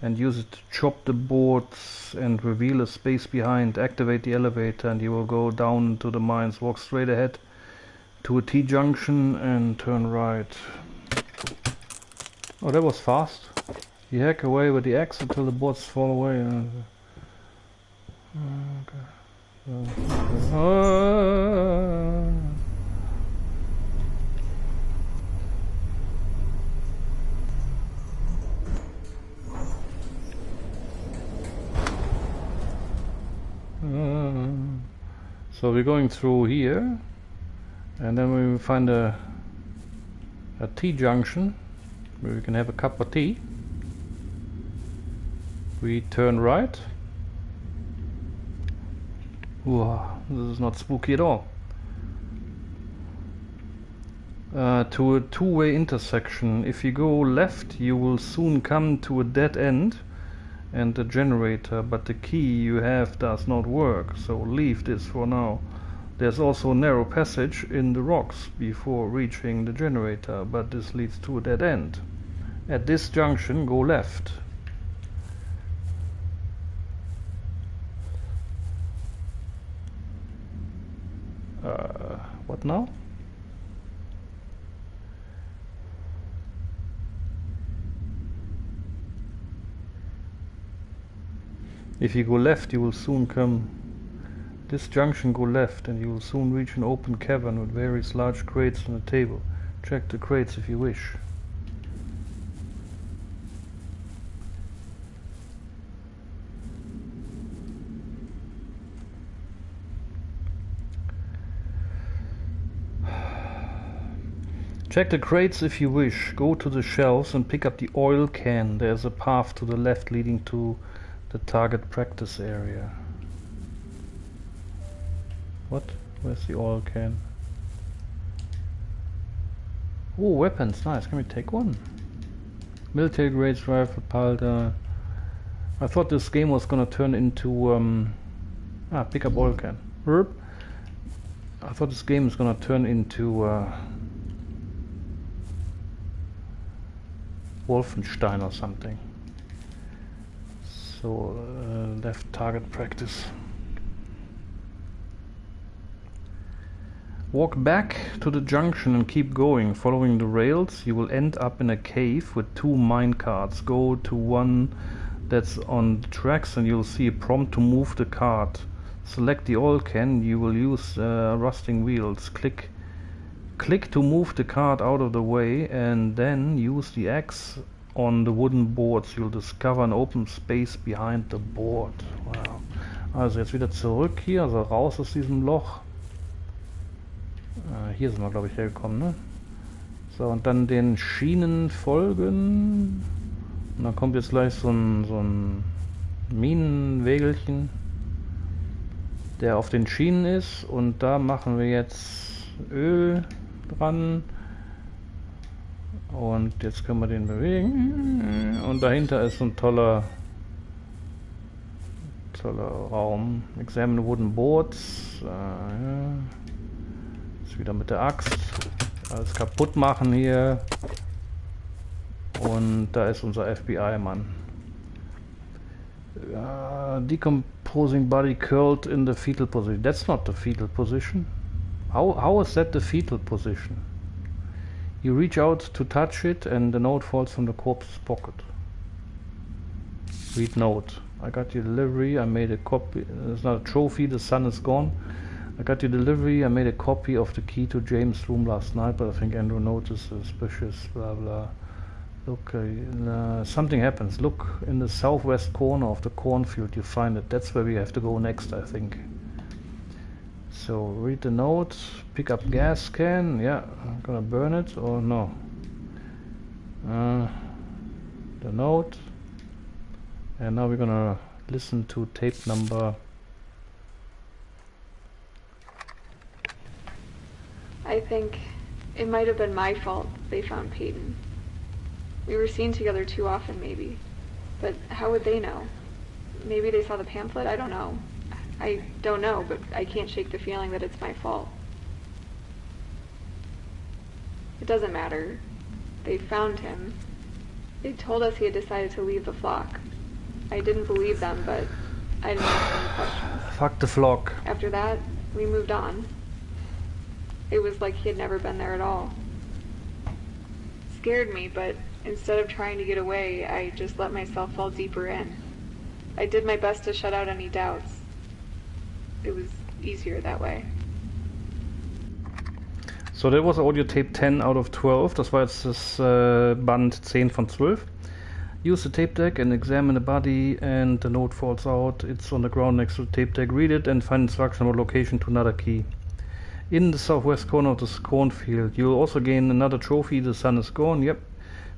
and use it to chop the boards and reveal a space behind. Activate the elevator and you will go down to the mines. Walk straight ahead to a T-junction and turn right. Oh, that was fast. You hack away with the axe until the boards fall away. Okay. So we're going through here, and then we find a T-junction where we can have a cup of tea. We turn right. Wow, this is not spooky at all. To a two-way intersection. If you go left, you will soon come to a dead end and a generator, but the key you have does not work, so leave this for now. There's also a narrow passage in the rocks before reaching the generator, but this leads to a dead end. At this junction, go left. What now? If you go left, you will soon come This junction, go left and you will soon reach an open cavern with various large crates on the table. Check the crates if you wish. Check the crates if you wish. Go to the shelves and pick up the oil can. There's a path to the left leading to the target practice area. What? Where's the oil can? Oh, weapons, nice. Can we take one? Military grade rifle, powder. I thought this game was gonna turn into pick up oil can. Herb. I thought this game is gonna turn into Wolfenstein or something. So left target practice. Walk back to the junction and keep going. Following the rails, you will end up in a cave with 2 mine carts. Go to one that's on the tracks and you'll see a prompt to move the cart. Select the oil can. You will use rusting wheels. Click to move the cart out of the way and then use the X on the wooden boards. You'll discover an open space behind the board. Wow. Also jetzt wieder zurück hier, also raus aus diesem Loch. Hier sind wir, glaube ich, hergekommen, ne? So, und dann den Schienen folgen. Und dann kommt jetzt gleich so ein Minenwägelchen, der auf den Schienen ist. Und da machen wir jetzt Öl dran. Und jetzt können wir den bewegen. Und dahinter ist so ein toller Raum. Examine wooden boards. Ja. Wieder mit der Axt alles kaputt machen hier. Und da ist unser FBI-Mann. Decomposing body curled in the fetal position. That's not the fetal position. How is that the fetal position? You reach out to touch it and the note falls from the corpse's pocket. Read note. I got your delivery. I made a copy. It's not a trophy. The sun is gone. I got your delivery. I made a copy of the key to James' room last night, but I think Andrew noticed suspicious, blah blah. Look, something happens. Look in the southwest corner of the cornfield. You find it. That's where we have to go next, I think. So read the note. Pick up gas can. Yeah, I'm gonna burn it or no. The note. And now we're gonna listen to tape number. I think it might have been my fault they found Peyton. We were seen together too often, maybe. But how would they know? Maybe they saw the pamphlet? I don't know. I don't know, but I can't shake the feeling that it's my fault. It doesn't matter. They found him. They told us he had decided to leave the flock. I didn't believe them, but I didn't ask any questions. Fuck the flock. After that, we moved on. It was like he had never been there at all. It scared me, but instead of trying to get away, I just let myself fall deeper in. I did my best to shut out any doubts. It was easier that way. So that was audio tape 10 out of 12. Das war jetzt das Band 10 von 12. Use the tape deck and examine the body and the note falls out. It's on the ground next to the tape deck. Read it and find instruction about location to another key. In the southwest corner of this cornfield. You'll also gain another trophy. The sun is gone. Yep.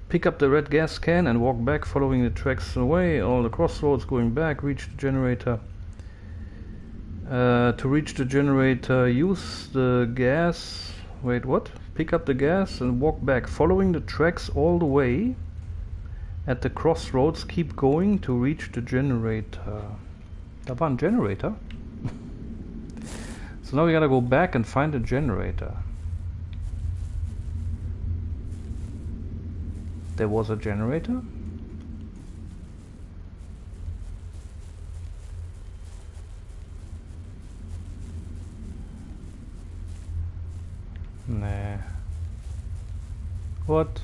Pick up the red gas can and walk back following the tracks away. All the crossroads going back. Reach the generator. To reach the generator, use the gas. Wait, what? Pick up the gas and walk back following the tracks all the way. At the crossroads, keep going to reach the generator. Da war ein Generator. So now we gotta go back and find a generator. There was a generator? Nah. What?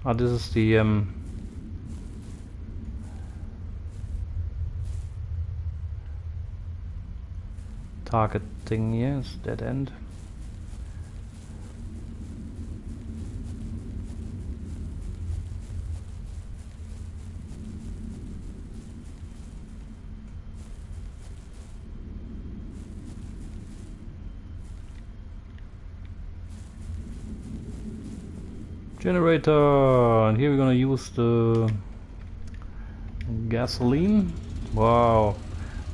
Ah, this is the target thing here is dead end. Generator, and here we're gonna use the gasoline. Wow,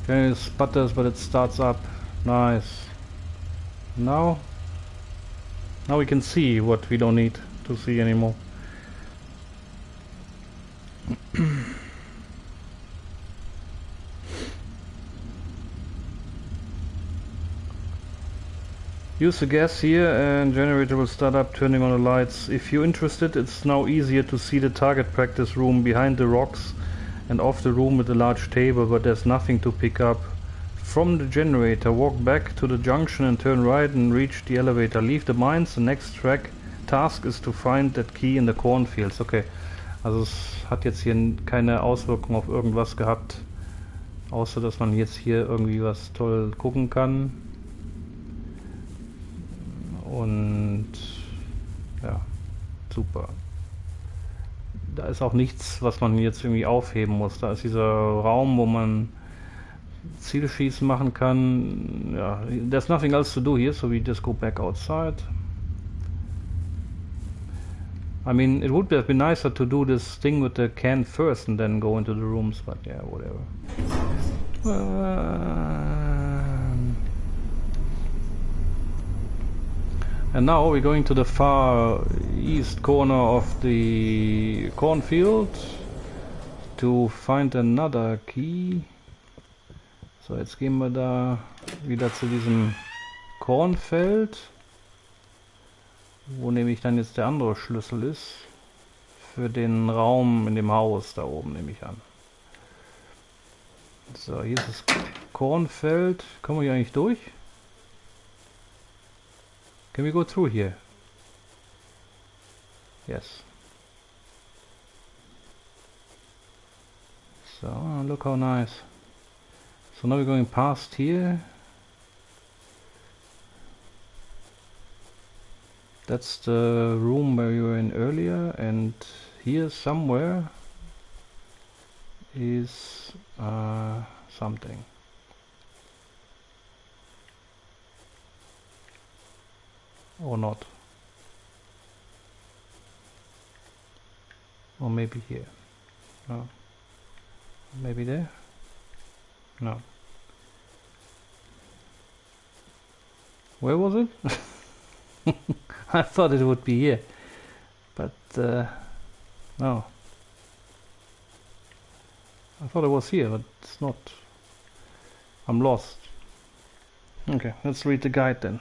okay, it sputters but it starts up. Nice. Now we can see what we don't need to see anymore. Use the gas here and generator will start up, turning on the lights. If you're interested, it's now easier to see the target practice room behind the rocks and off the room with a large table, but there's nothing to pick up. From the generator, walk back to the junction and turn right and reach the elevator. Leave the mines. The next task is to find that key in the cornfields. Okay, also es hat jetzt hier keine Auswirkung auf irgendwas gehabt, außer dass man jetzt hier irgendwie was toll gucken kann. Und ja, super. Da ist auch nichts, was man jetzt irgendwie aufheben muss. Da ist dieser Raum, wo man Zielschießen machen kann. Ja, there's nothing else to do here, so we just go back outside. I mean, it would have been nicer to do this thing with the can first and then go into the rooms, but yeah, whatever. And now we're going to the far east corner of the cornfield to find another key. So, jetzt gehen wir da wieder zu diesem Kornfeld, wo nämlich dann jetzt der andere Schlüssel ist für den Raum in dem Haus da oben, nehme ich an. So, hier ist das Kornfeld. Kommen wir hier eigentlich durch? Can we go through here? Yes. So, look how nice. So now we're going past here. That's the room where we were in earlier, and here somewhere is something. Or not. Or maybe here. No. Maybe there? No. Where was it? I thought it would be here. But no. I thought it was here, but it's not. I'm lost. Okay, let's read the guide then.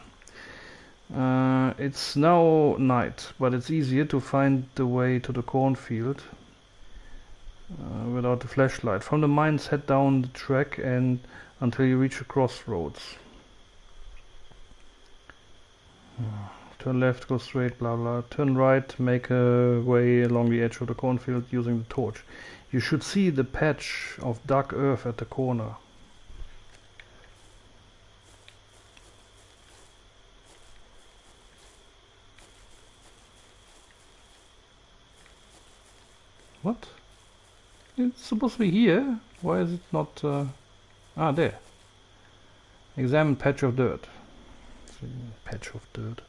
It's now night, but it's easier to find the way to the cornfield without the flashlight. From the mines, head down the track and until you reach a crossroads. Turn left, go straight, blah blah. Turn right, make a way along the edge of the cornfield using the torch. You should see the patch of dark earth at the corner. What? It's supposed to be here. Why is it not? There. Examine patch of dirt. Patch of dirt.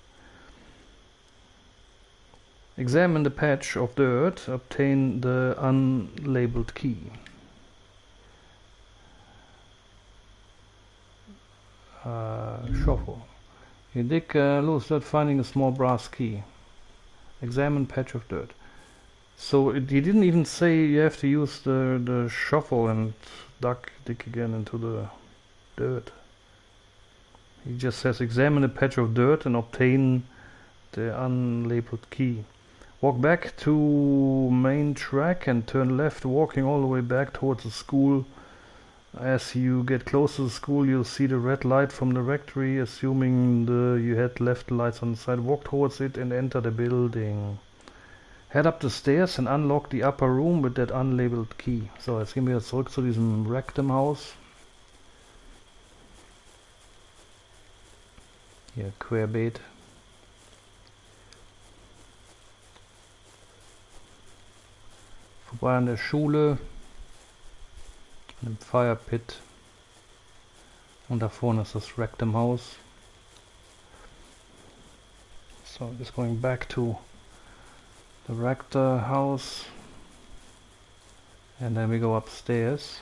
Examine the patch of dirt. Obtain the unlabeled key. Shuffle. You dig loose dirt, finding a small brass key. Examine patch of dirt. So he didn't even say you have to use the shovel and dig again into the dirt. He just says examine a patch of dirt and obtain the unlabeled key. Walk back to main track and turn left, walking all the way back towards the school. As you get close to the school, you'll see the red light from the rectory. Assuming you had left the lights on the side, walk towards it and enter the building. Head up the stairs and unlock the upper room with that unlabeled key. So, jetzt gehen wir jetzt zurück zu diesem Rectum Haus. Hier querbeet. Vorbei an der Schule, einem Fire Pit. Und da vorne ist das Rectum House. So just going back to the Rector house. And then we go upstairs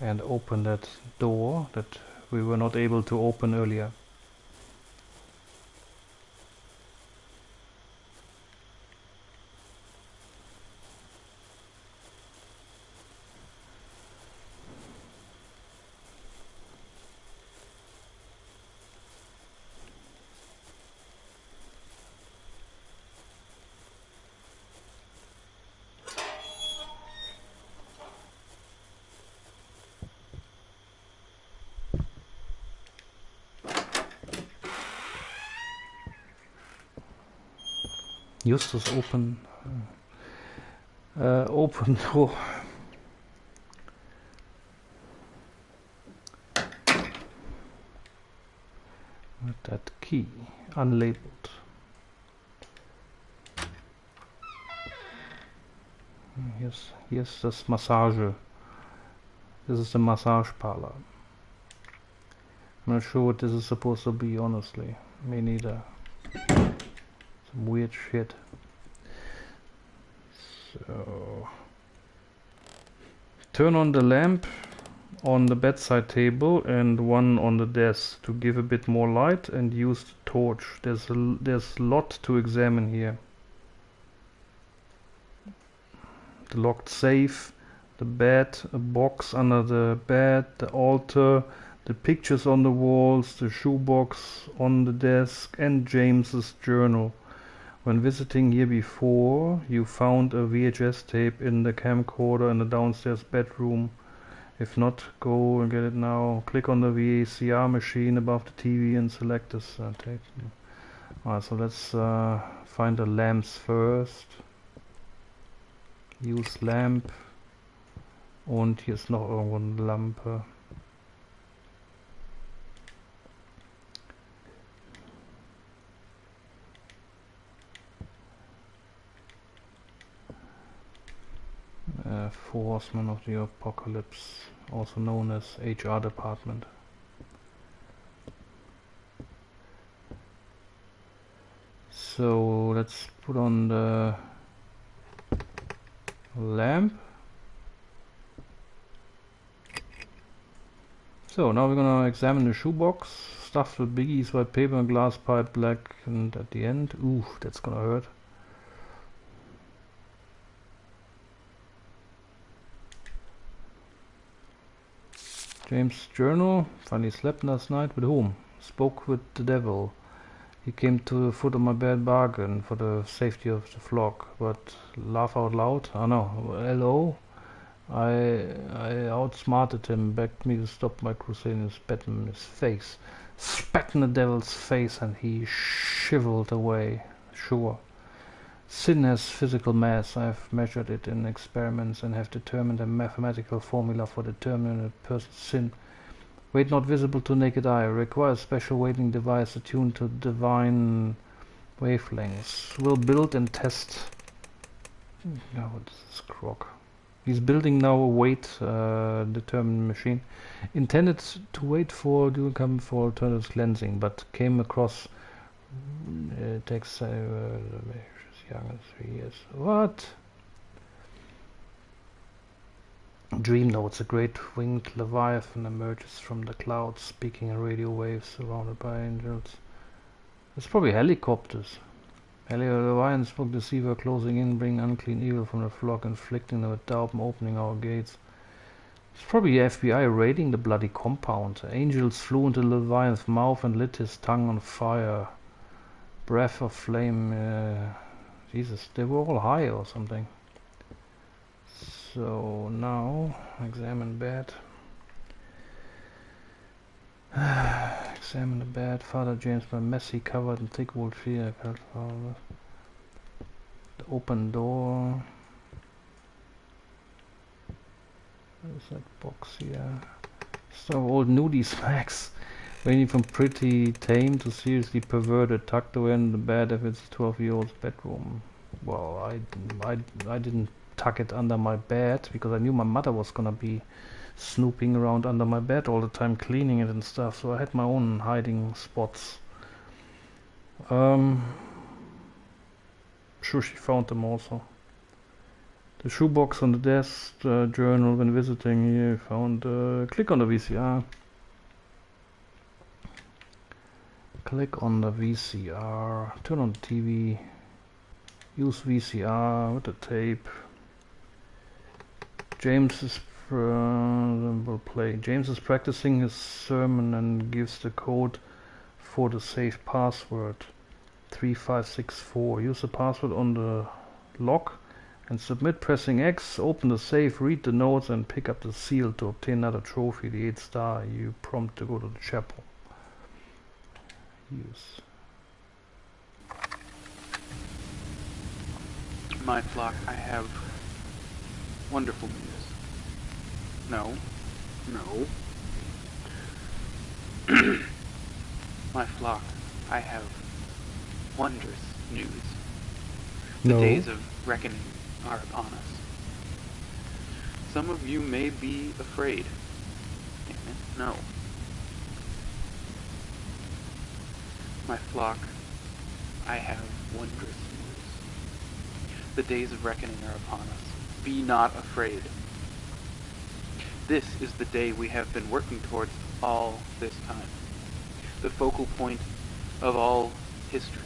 and open that door that we were not able to open earlier. Justus open door. With that key, unlabeled. Here's this massage. This is the massage parlor. I'm not sure what this is supposed to be, honestly. Me neither. Some weird shit. So turn on the lamp on the bedside table and one on the desk to give a bit more light, and use the torch. There's a lot to examine here. The locked safe, the bed, a box under the bed, the altar, the pictures on the walls, the shoebox on the desk, and James's journal. When visiting here before, you found a VHS tape in the camcorder in the downstairs bedroom. If not, go and get it now. Click on the VCR machine above the TV and select this tape. Alright, so let's find the lamps first. Use lamp. Und hier ist noch irgendwo eine Lampe. Four Horsemen of the Apocalypse, also known as HR department. So let's put on the lamp. So now we're gonna examine the shoebox, stuffed with biggies, white paper, and glass pipe, black, and at the end, ooh, that's gonna hurt. James' journal. Finally slept last night. With whom? Spoke with the devil. He came to the foot of my bed, bargain for the safety of the flock. But laugh out loud? Oh no. Hello? I outsmarted him, begged me to stop my crusade, and spat in his face. Spat in the devil's face, and he shivered away. Sure. Sin has physical mass. I have measured it in experiments and have determined a mathematical formula for determining a person's sin. Weight not visible to naked eye. Requires special weighting device attuned to divine wavelengths. Will build and test. No, this is crock. He's building now a weight determined machine intended to wait for Willkommen for alternative cleansing, but came across takes young as 3 years. What? Dream notes. A great winged leviathan emerges from the clouds, speaking in radio waves, surrounded by angels. It's probably helicopters. Leviathan spoke to see we're closing in, bring unclean evil from the flock, inflicting them with doubt and opening our gates. It's probably the FBI raiding the bloody compound. Angels flew into Leviathan's mouth and lit his tongue on fire. Breath of flame. Jesus, they were all high or something. So now, examine bed. Examine the bed. Father James by messy, covered in thick wool fear. The open door. There's that box here. So old nudie smacks. Ranging from pretty tame to seriously perverted, tucked away in the bed if it's a 12-year-old's bedroom. Well, I didn't tuck it under my bed because I knew my mother was gonna be snooping around under my bed all the time, cleaning it and stuff, so I had my own hiding spots. Sure, she found them also. The shoebox on the desk, the journal when visiting, here found, click on the VCR. Click on the VCR, turn on the TV, use VCR with the tape. James is will play. James is practicing his sermon and gives the code for the safe password 3564. Use the password on the lock and submit pressing X. Open the safe, read the notes and pick up the seal to obtain another trophy, the 8 star. You prompt to go to the chapel. Use. My flock, I have wonderful news. No. My flock, I have wondrous news. The days of reckoning are upon us. Some of you may be afraid. No. My flock, I have wondrous news. The days of reckoning are upon us. Be not afraid. This is the day we have been working towards all this time. The focal point of all history.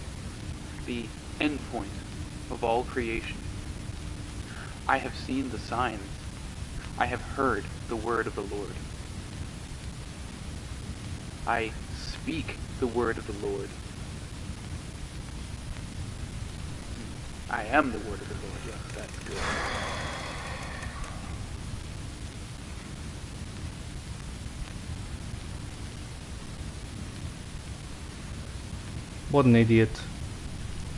The end point of all creation. I have seen the signs. I have heard the word of the Lord. I speak the word of the Lord. I am the word of the Lord. Yes, that's good. What an idiot.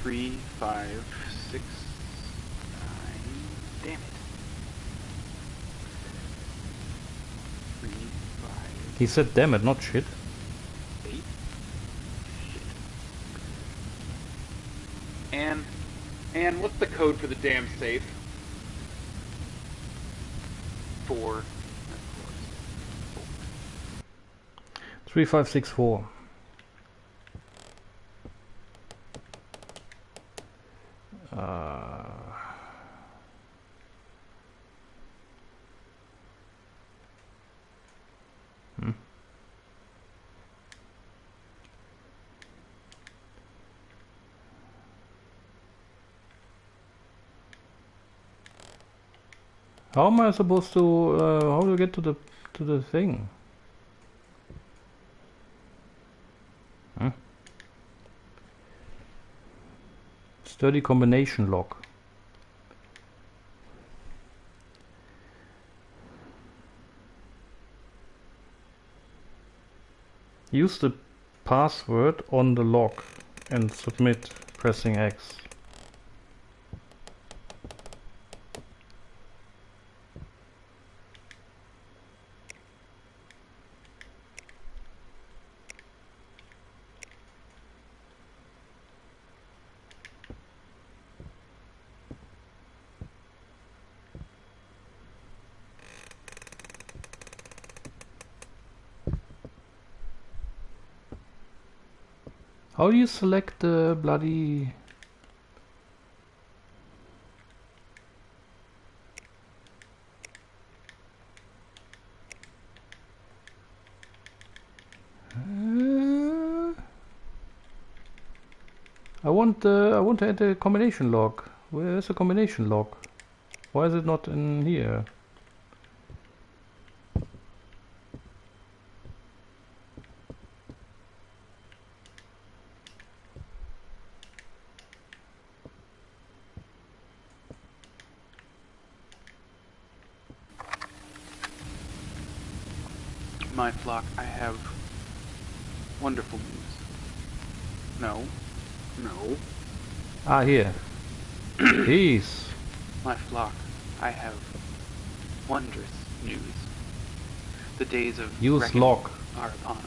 3, 5, 6, 9. Damn it. 3, 5. He said damn it, not shit. 8. Shit. And what's the code for the damn safe? 4. Of course. 3564. How am I supposed to? How do I get to the thing? Huh? Sturdy combination lock. Use the password on the lock and submit pressing X. How do you select the bloody... I want to enter a combination log. Where's the combination log? Why is it not in here? My flock, I have wonderful news. No. Ah, here. Peace. My flock, I have wondrous news. The days of Use reckoning lock. are upon us.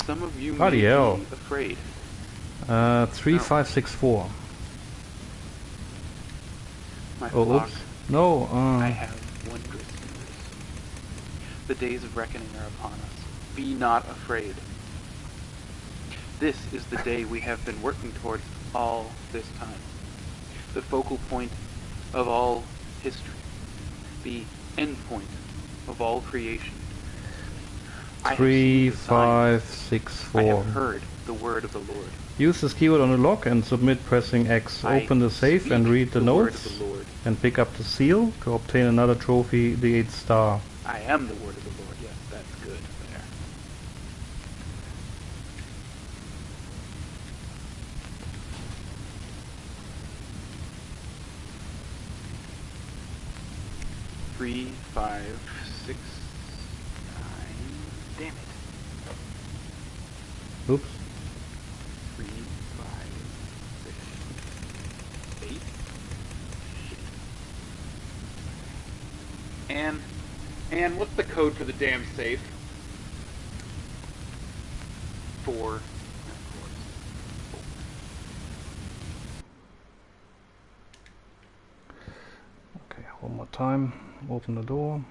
Some of you Bloody may hell. be afraid. 3564. My Oh, flock, oops. No, I have wondrous news. The days of reckoning are upon us. Be not afraid. This is the day we have been working towards all this time. The focal point of all history. The end point of all creation. I have seen the signs. 3564. I have heard the word of the Lord. Use this keyword on the lock and submit pressing X. I Open the safe and speak read the word notes of the Lord. and pick up the seal to obtain another trophy, the 8th star. I am the word of the Lord. Yes, that's good there. Three, 5, 6, 9. Damn it. Oops. 3, 5, 6, 8. And what's the code for the damn safe? 4. Of course. Okay, one more time. Open the door.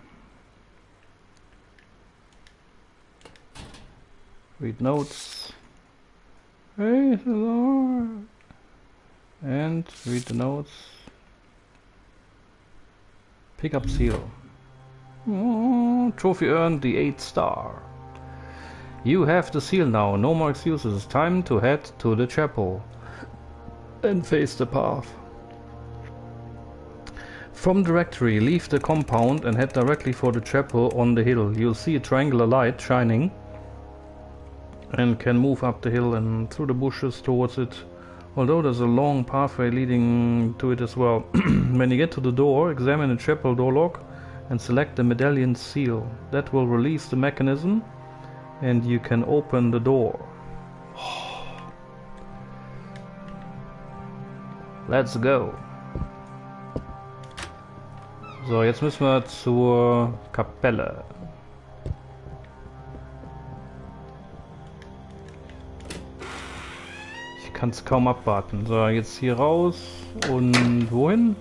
Read notes. Praise the Lord. And read the notes. Pick up seal. Oh, trophy earned, the 8th star. You have the seal now. No more excuses. Time to head to the chapel and face the path. From directory, leave the compound and head directly for the chapel on the hill. You'll see a triangular light shining and can move up the hill and through the bushes towards it, although there's a long pathway leading to it as well. When you get to the door, examine the chapel door lock and select the medallion seal. That will release the mechanism and you can open the door. Let's go. So, jetzt müssen wir zur Kapelle. Ich kann es kaum abwarten. So, jetzt hier raus und wohin?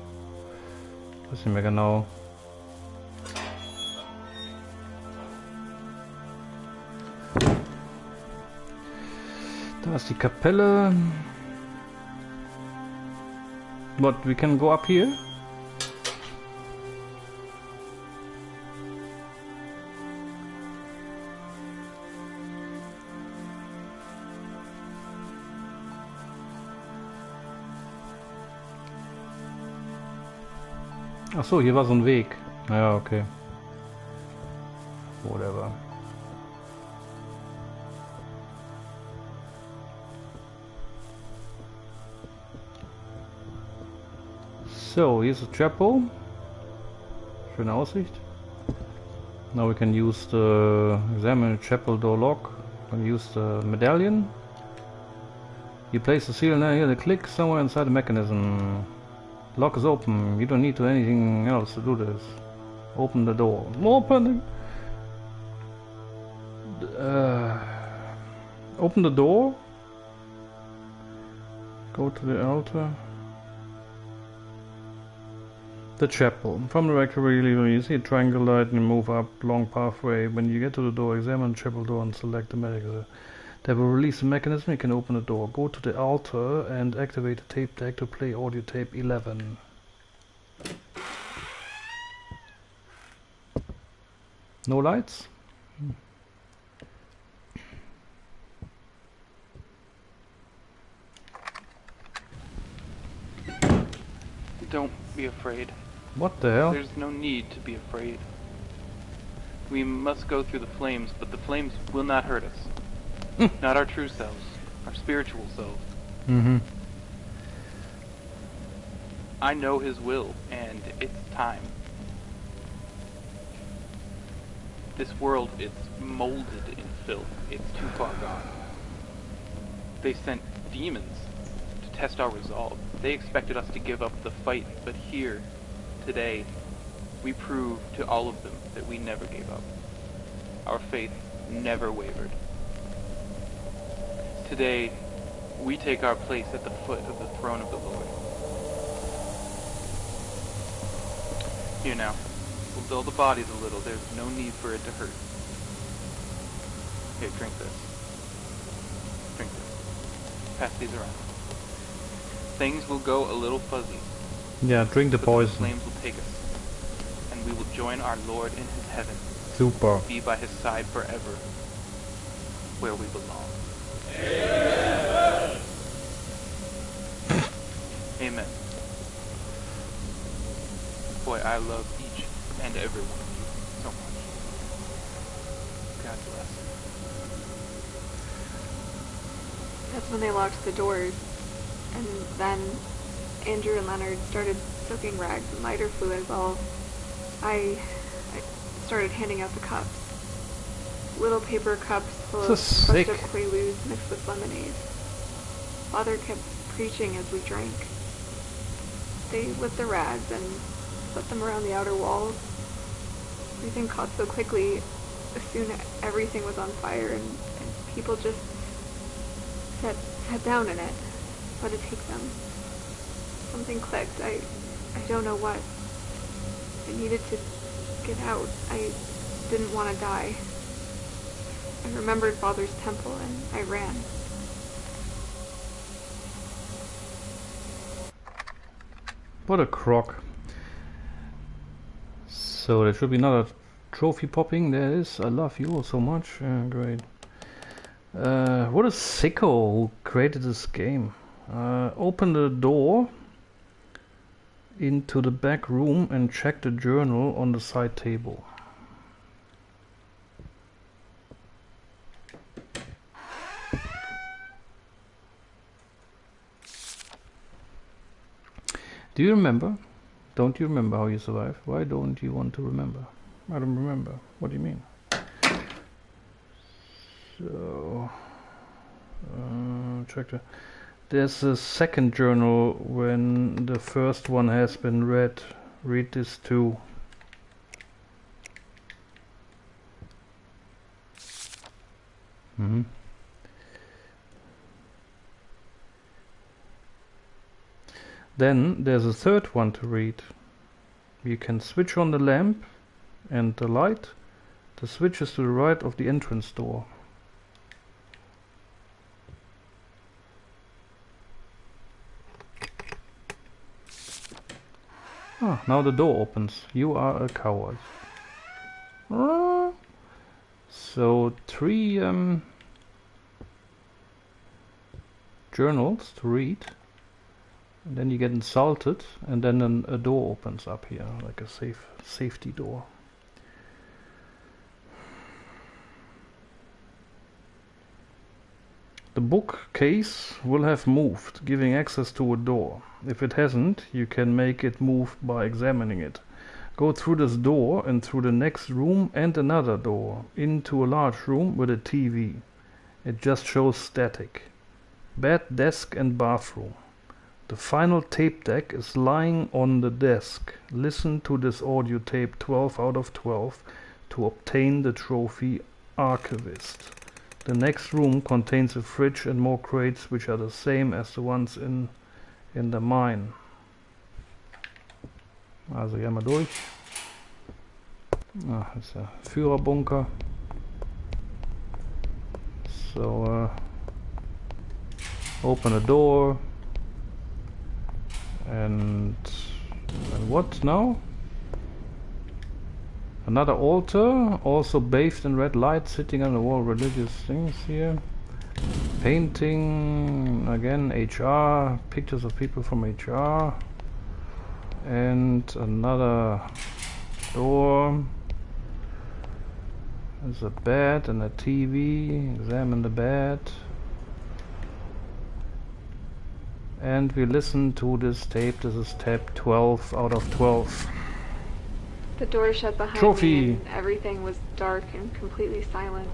Weiß nicht mehr genau. Da ist die Kapelle. But we can go up here? Ach so, hier war so ein Weg. Ja, okay. Whatever. So, here's a chapel. Schöne Aussicht. Now we can use the examine chapel door lock and use the medallion. You place the seal now here, the click somewhere inside the mechanism. Lock is open. You don't need to do anything else to do this. Open the door. Open the door. Go to the altar. The chapel. From the rectory, you see a triangle light and move up long pathway. When you get to the door, examine the chapel door and select the medical. That will release the mechanism. You can open the door. Go to the altar and activate the tape deck to play audio tape 11. No lights? Don't be afraid. What the hell? There's no need to be afraid. We must go through the flames, but the flames will not hurt us. Not our true selves, our spiritual selves. Mm-hmm. I know His will, and it's time. This world is molded in filth. It's too far gone. They sent demons to test our resolve. They expected us to give up the fight, but here, today, we prove to all of them that we never gave up. Our faith never wavered. Today, we take our place at the foot of the throne of the Lord. Here now, we'll dull the bodies a little. There's no need for it to hurt. Here, drink this. Drink this. Pass these around. Things will go a little fuzzy. Yeah, drink the but poison. The flames will take us, and we will join our Lord in his heaven. Super. Be by his side forever, where we belong. Amen. Amen. Boy, I love each and every one of you so much. God bless. That's when they locked the doors, and then Andrew and Leonard started soaking rags in lighter fluid while I started handing out the cups. Little paper cups full of crushed up Quaaludes mixed with lemonade. Father kept preaching as we drank. They lit the rags and put them around the outer walls. Everything caught so quickly. Soon everything was on fire, and people just sat down in it. Let it take them. Something clicked. I don't know what. I needed to get out. I didn't want to die. I remembered Father's temple, and I ran. What a crock. So there should be another trophy popping. There is. I love you all so much. Great. What a sicko who created this game. Open the door into the back room and check the journal on the side table. Do you remember? Don't you remember how you survived? Why don't you want to remember? I don't remember. What do you mean? So, check the... There's a second journal when the first one has been read. Read this too. Then there's a third one to read. You can switch on the lamp and the light. The switch is to the right of the entrance door. Ah, now the door opens. You are a coward. So 3 journals to read. And then you get insulted, and then a door opens up here, like a safety door. The bookcase will have moved, giving access to a door. If it hasn't, you can make it move by examining it. Go through this door and through the next room and another door, into a large room with a TV. It just shows static. Bed, desk and bathroom. The final tape deck is lying on the desk. Listen to this audio tape 12 out of 12 to obtain the trophy Archivist. The next room contains a fridge and more crates which are the same as the ones in the mine. Also hier mal durch. Ah, das ist der Führerbunker. So, open a door. And what now? Another altar, also bathed in red light, sitting on the wall. Religious things here. Painting, again HR, pictures of people from HR. And another door. There's a bed and a TV. Examine the bed. And we listen to this tape. This is tape 12 out of 12. The door shut behind Trophy. me and everything was dark and completely silent,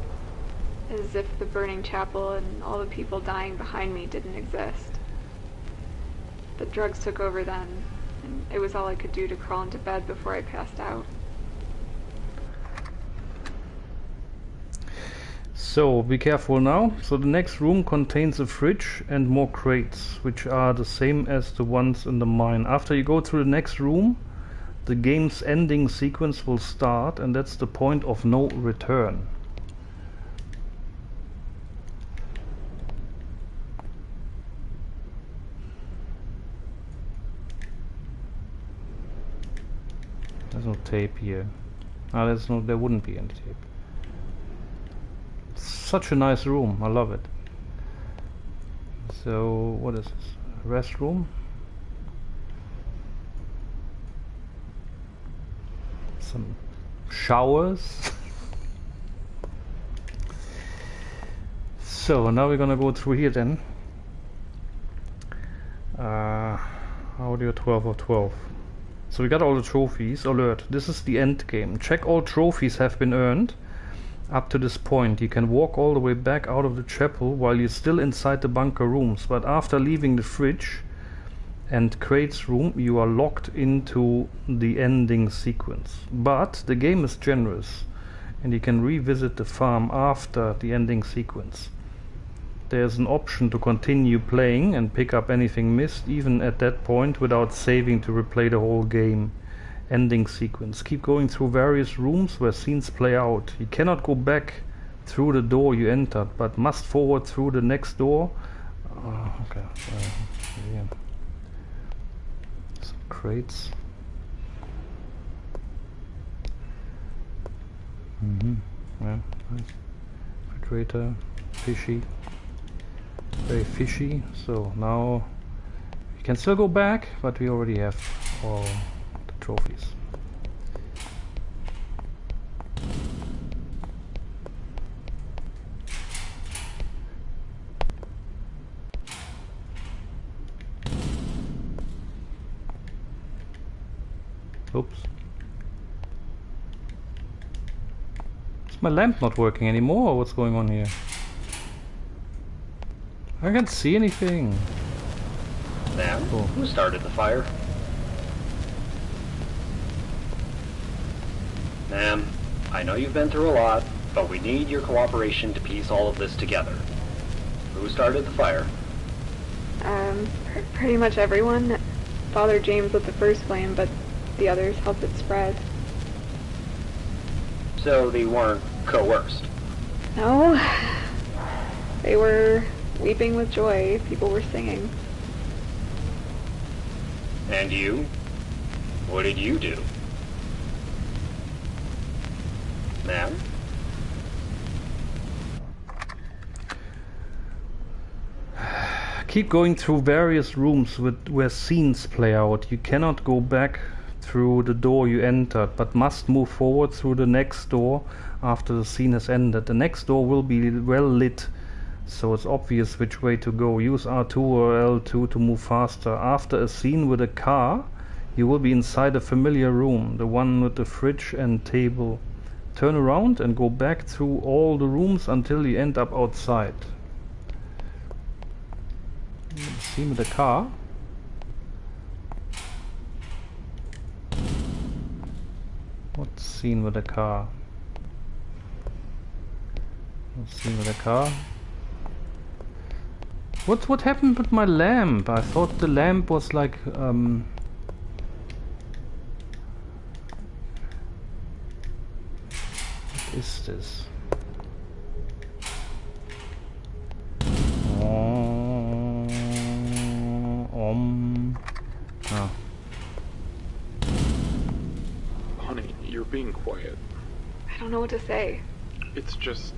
as if the burning chapel and all the people dying behind me didn't exist. The drugs took over then, and it was all I could do to crawl into bed before I passed out. So be careful now. So the next room contains a fridge and more crates, which are the same as the ones in the mine. After you go through the next room, the game's ending sequence will start, and that's the point of no return. There's no tape here. Ah, there wouldn't be any tape. Such a nice room, I love it. So what is this? Restroom? Some showers. So now we're gonna go through here then. Audio 12 of 12. So we got all the trophies. Alert, this is the end game. Check all trophies have been earned up to this point. You can walk all the way back out of the chapel while you're still inside the bunker rooms, but after leaving the fridge and crates room you are locked into the ending sequence. But the game is generous and you can revisit the farm after the ending sequence. There's an option to continue playing and pick up anything missed even at that point without saving to replay the whole game. Ending sequence. Keep going through various rooms where scenes play out. You cannot go back through the door you entered, but must forward through the next door. Okay. Yeah. Some crates. Yeah, nice. Refrigerator. Fishy. Very fishy. So now you can still go back, but we already have all trophies. Oops. Is my lamp not working anymore, or what's going on here? I can't see anything. Ma'am, who started the fire? Ma'am, I know you've been through a lot, but we need your cooperation to piece all of this together. Who started the fire? Pretty much everyone. Father James lit the first flame, but the others helped it spread. So they weren't coerced? No. They were weeping with joy. People were singing. And you? What did you do? Ma'am? Keep going through various rooms where scenes play out. You cannot go back through the door you entered, but must move forward through the next door after the scene has ended. The next door will be well lit, so it's obvious which way to go. Use R2 or L2 to move faster. After a scene with a car, you will be inside a familiar room, the one with the fridge and table. Turn around and go back through all the rooms until you end up outside. Scene with the car. What scene with the car? What scene with the car? What happened with my lamp? I thought the lamp was like what is this? Oh. Honey, you're being quiet. I don't know what to say. It's just...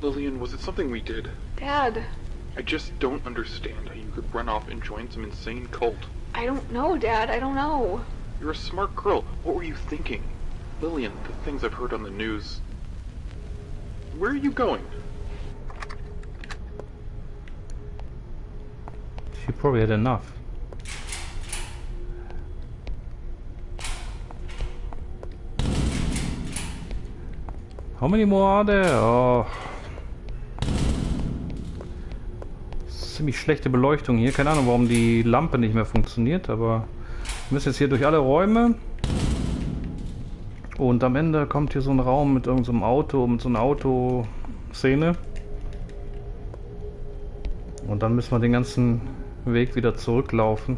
Lillian, was it something we did? Dad. I just don't understand how you could run off and join some insane cult. I don't know, Dad. I don't know. You're a smart girl. What were you thinking? Lillian, the things I've heard on the news... Where are you going? She probably had enough. How many more are there? Oh. Ziemlich schlechte Beleuchtung hier. Keine Ahnung, warum die Lampe nicht mehr funktioniert, aber wir müssen jetzt hier durch alle Räume. Und am Ende kommt hier so ein Raum mit irgendeinem Auto, mit so einer Autoszene. Und dann müssen wir den ganzen Weg wieder zurücklaufen,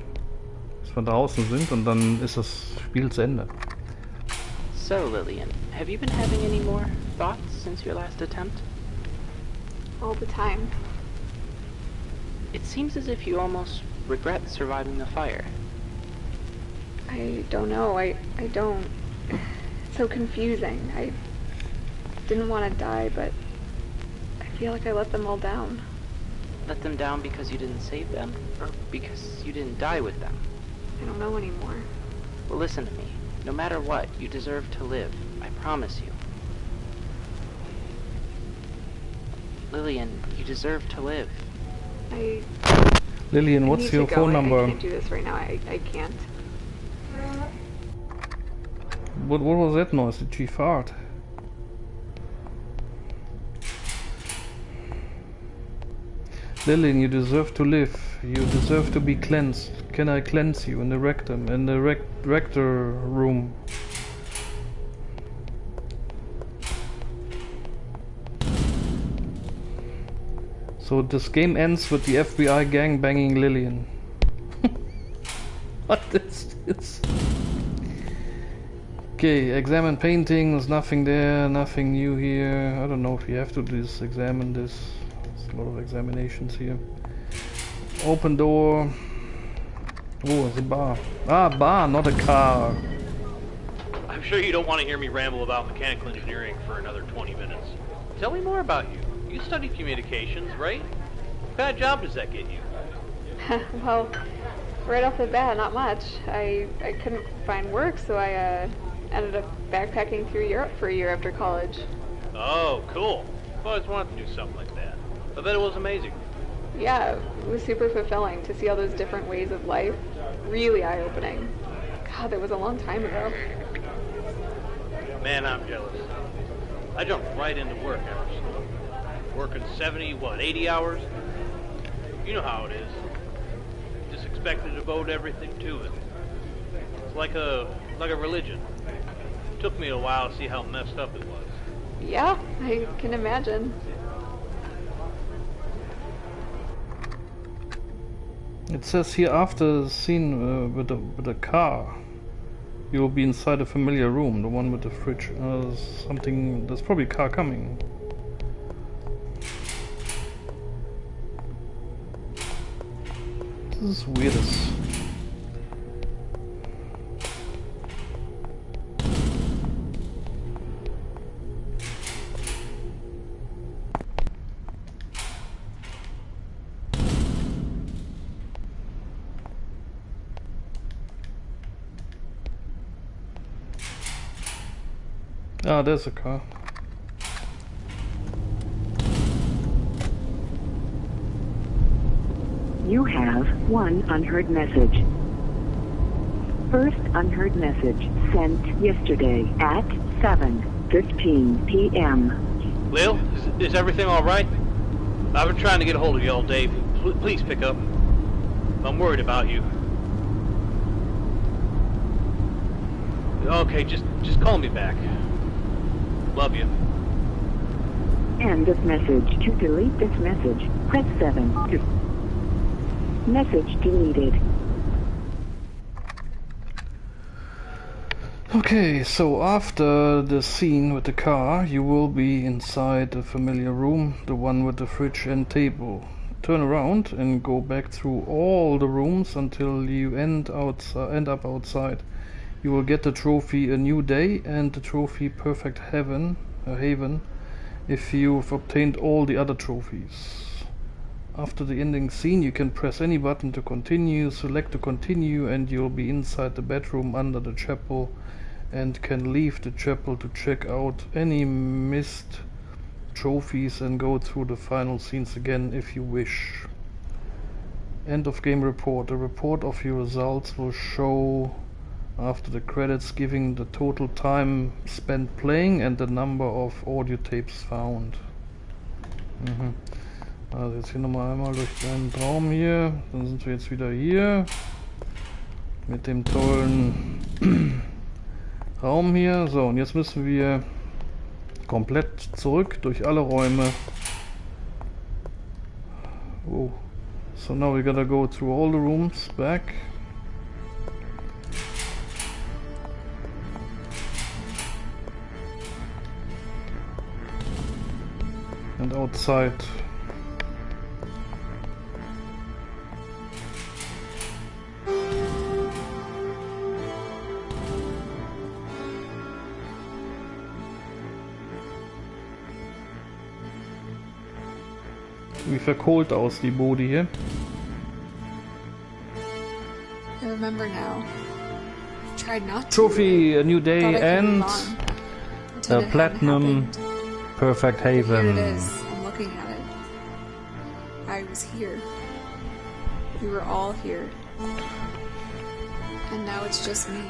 bis wir draußen sind, und dann ist das Spiel zu Ende. So, Lillian, have you been having any more thoughts since your last attempt? All the time. It seems as if you almost regret surviving the fire. I don't know. I don't. It's so confusing. I didn't want to die, but I feel like I let them all down. Let them down because you didn't save them? Or because you didn't die with them? I don't know anymore. Well, listen to me. No matter what, you deserve to live. I promise you. Lillian, you deserve to live. Lillian, I what's need your to go. phone number? I can't do this right now. I can't. What was that noise? Did she fart? Lillian, you deserve to live. You deserve to be cleansed. Can I cleanse you in the rectum, in the rector room? So this game ends with the FBI gang banging Lillian. What is this? Okay, examine paintings, nothing there, nothing new here. I don't know if you have to examine this. There's a lot of examinations here. Open door. Oh, it's a bar. Ah, bar, not a car. I'm sure you don't want to hear me ramble about mechanical engineering for another 20 minutes. Tell me more about you. You studied communications, right? What kind of job does that get you? Well, right off the bat, not much. I couldn't find work, so I ended up backpacking through Europe for a year after college. Oh, cool. I've always wanted to do something like that. I bet it was amazing. Yeah, it was super fulfilling to see all those different ways of life. Really eye-opening. God, that was a long time ago. Man, I'm jealous. I jumped right into work after school. Working 80 hours? You know how it is. Just expect to devote everything to it. It's like a religion. It took me a while to see how messed up it was. Yeah, I can imagine. It says here after the scene with the car, you will be inside a familiar room, the one with the fridge. Something, there's probably a car coming. This is weirdest. Ah, there's a car. You have one unheard message. First unheard message sent yesterday at 7:15 p.m. Lil, is everything all right? I've been trying to get a hold of you all day. Please pick up. I'm worried about you. Okay, just call me back. Love you. End of message. To delete this message, press 7. Message deleted. Okay, so after the scene with the car, you will be inside a familiar room, the one with the fridge and table. Turn around and go back through all the rooms until you end up outside. You will get the trophy A New Day and the trophy Perfect Haven if you've obtained all the other trophies. After the ending scene, you can press any button to continue, select to continue, and you'll be inside the bedroom under the chapel and can leave the chapel to check out any missed trophies and go through the final scenes again if you wish. End of game report. A report of your results will show after the credits, giving the total time spent playing and the number of audio tapes found. Also jetzt hier nochmal einmal durch den Traum hier, dann sind wir jetzt wieder hier mit dem tollen Raum hier. So, und jetzt müssen wir komplett zurück durch alle Räume. Oh. So now we gotta go through all the rooms back. And outside. Wie verkohlt aus die Body hier. I remember now. Tried not to. Trophy, a new day, Thought I could and move on. Pretend a it hadn't platinum happened. perfect Here haven. it is. I'm looking at it. I was here. We were all here. And now it's just me.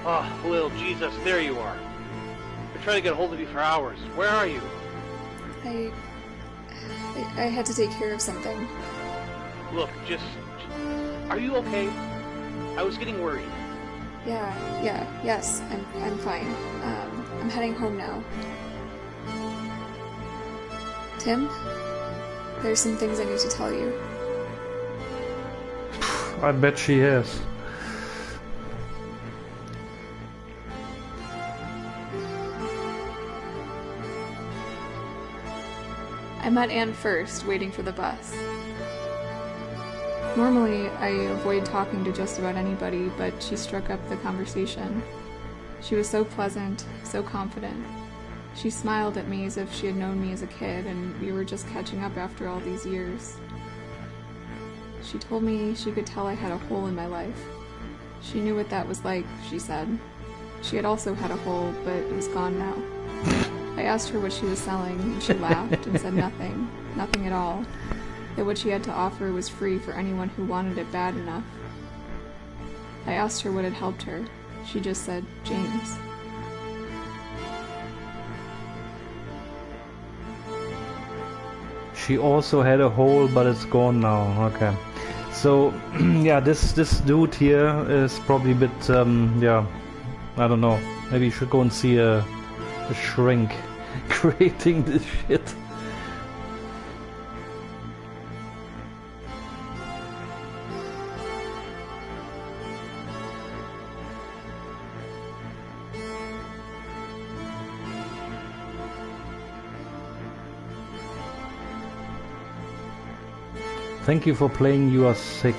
Oh, Will, Jesus, there you are. I've been trying to get a hold of you for hours. Where are you? I had to take care of something. Look, are you okay? I was getting worried. Yes, I'm fine. I'm heading home now. Tim? There's some things I need to tell you. I bet she has. I met Anne first, waiting for the bus. Normally, I avoid talking to just about anybody, but she struck up the conversation. She was so pleasant, so confident. She smiled at me as if she had known me as a kid, and we were just catching up after all these years. She told me she could tell I had a hole in my life. She knew what that was like, she said. She had also had a hole, but it was gone now. I asked her what she was selling, and she laughed and said nothing at all, that what she had to offer was free for anyone who wanted it bad enough. I asked her what had helped her. She just said, James. She also had a hole, but it's gone now. Okay. So, yeah, this dude here is probably a bit, yeah, I don't know. Maybe you should go and see a shrink creating this shit. Thank you for playing You Are Sick.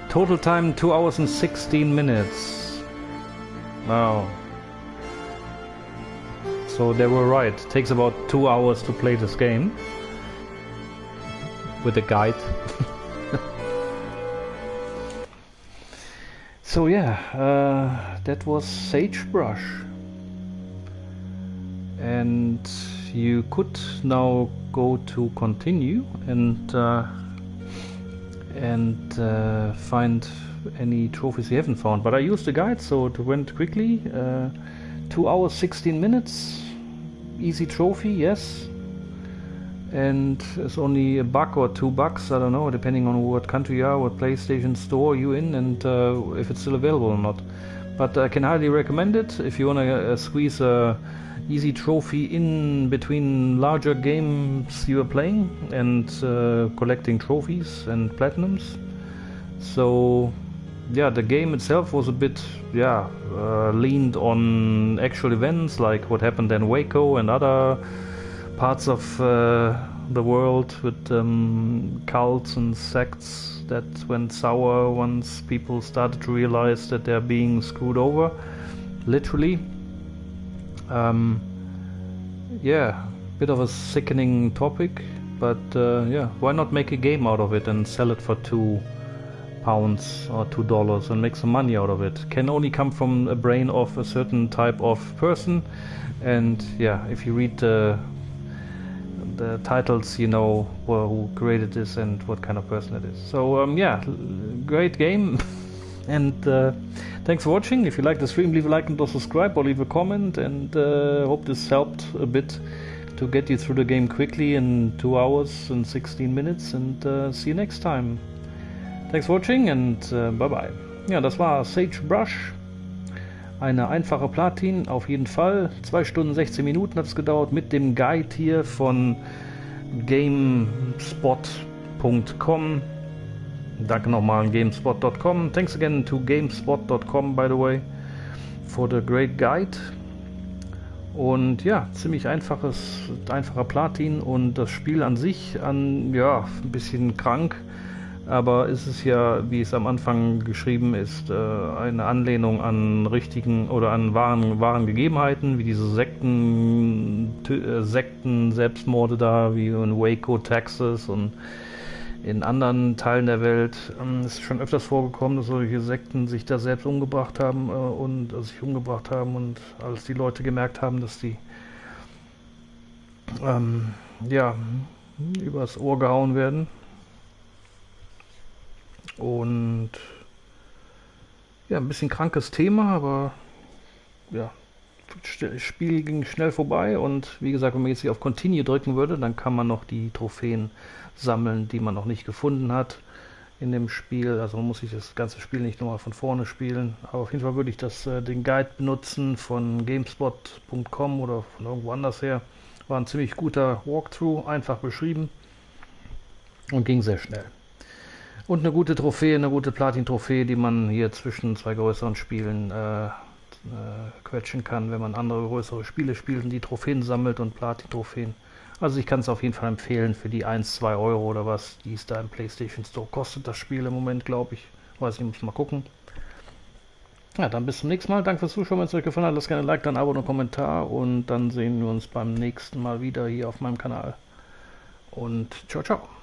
Total time 2 hours and 16 minutes. Wow. So they were right. It takes about 2 hours to play this game. With a guide. So yeah, that was Sagebrush. And you could now go to continue and find any trophies you haven't found. But I used the guide, so it went quickly. 2 hours 16 minutes. Easy trophy, yes. And it's only $1 or $2, I don't know, depending on what country you are, what PlayStation store you're in, and if it's still available or not. But I can highly recommend it if you want to squeeze a easy trophy in between larger games you are playing and collecting trophies and platinums. So yeah, the game itself was a bit leaned on actual events like what happened in Waco and other parts of the world with cults and sects that went sour once people started to realize that they're being screwed over, literally. Yeah, bit of a sickening topic, but yeah, why not make a game out of it and sell it for £2 or $2 and make some money out of it? Can only come from a brain of a certain type of person, and yeah, if you read the titles, you know who created this and what kind of person it is. So yeah, great game. And thanks for watching. If you like the stream, leave a like and subscribe, or leave a comment, and hope this helped a bit to get you through the game quickly in 2 hours and 16 minutes, and see you next time. Thanks for watching and bye bye. Ja, das war Sagebrush. Eine einfache Platin, auf jeden Fall. 2 Stunden 16 Minuten hat es gedauert mit dem Guide hier von gamespot.com. Danke nochmal an gamespot.com. Thanks again to gamespot.com, by the way, for the great guide. Und ja, ziemlich einfacher Platin, und das Spiel an sich, ja, ein bisschen krank, aber es ist ja, wie es am Anfang geschrieben ist, eine Anlehnung an richtigen oder an wahren Gegebenheiten, wie diese Sekten-Selbstmorde da, wie in Waco, Texas und in anderen Teilen der Welt. Es ist schon öfters vorgekommen, dass solche Sekten sich da selbst umgebracht haben und als die Leute gemerkt haben, dass die ja, übers Ohr gehauen werden. Und ja, ein bisschen krankes Thema, aber ja, das Spiel ging schnell vorbei, und wie gesagt, wenn man jetzt hier auf Continue drücken würde, dann kann man noch die Trophäen sammeln, die man noch nicht gefunden hat in dem Spiel. Also man muss sich das ganze Spiel nicht nochmal von vorne spielen, aber auf jeden Fall würde ich den Guide benutzen von gamespot.com oder von irgendwo anders her. War ein ziemlich guter Walkthrough, einfach beschrieben und ging sehr schnell. Und eine gute Trophäe, eine gute Platin-Trophäe, die man hier zwischen 2 größeren Spielen quetschen kann, wenn man andere größere Spiele spielt und die Trophäen sammelt und Platin-Trophäen. Also ich kann es auf jeden Fall empfehlen für die 1-2 Euro oder was, die es da im PlayStation Store kostet, das Spiel im Moment, glaube ich. Weiß nicht, muss mal gucken. Ja, dann bis zum nächsten Mal. Danke fürs Zuschauen. Wenn es euch gefallen hat, lasst gerne ein Like, dann ein Abo und einen Kommentar, und dann sehen wir uns beim nächsten Mal wieder hier auf meinem Kanal. Und ciao, ciao.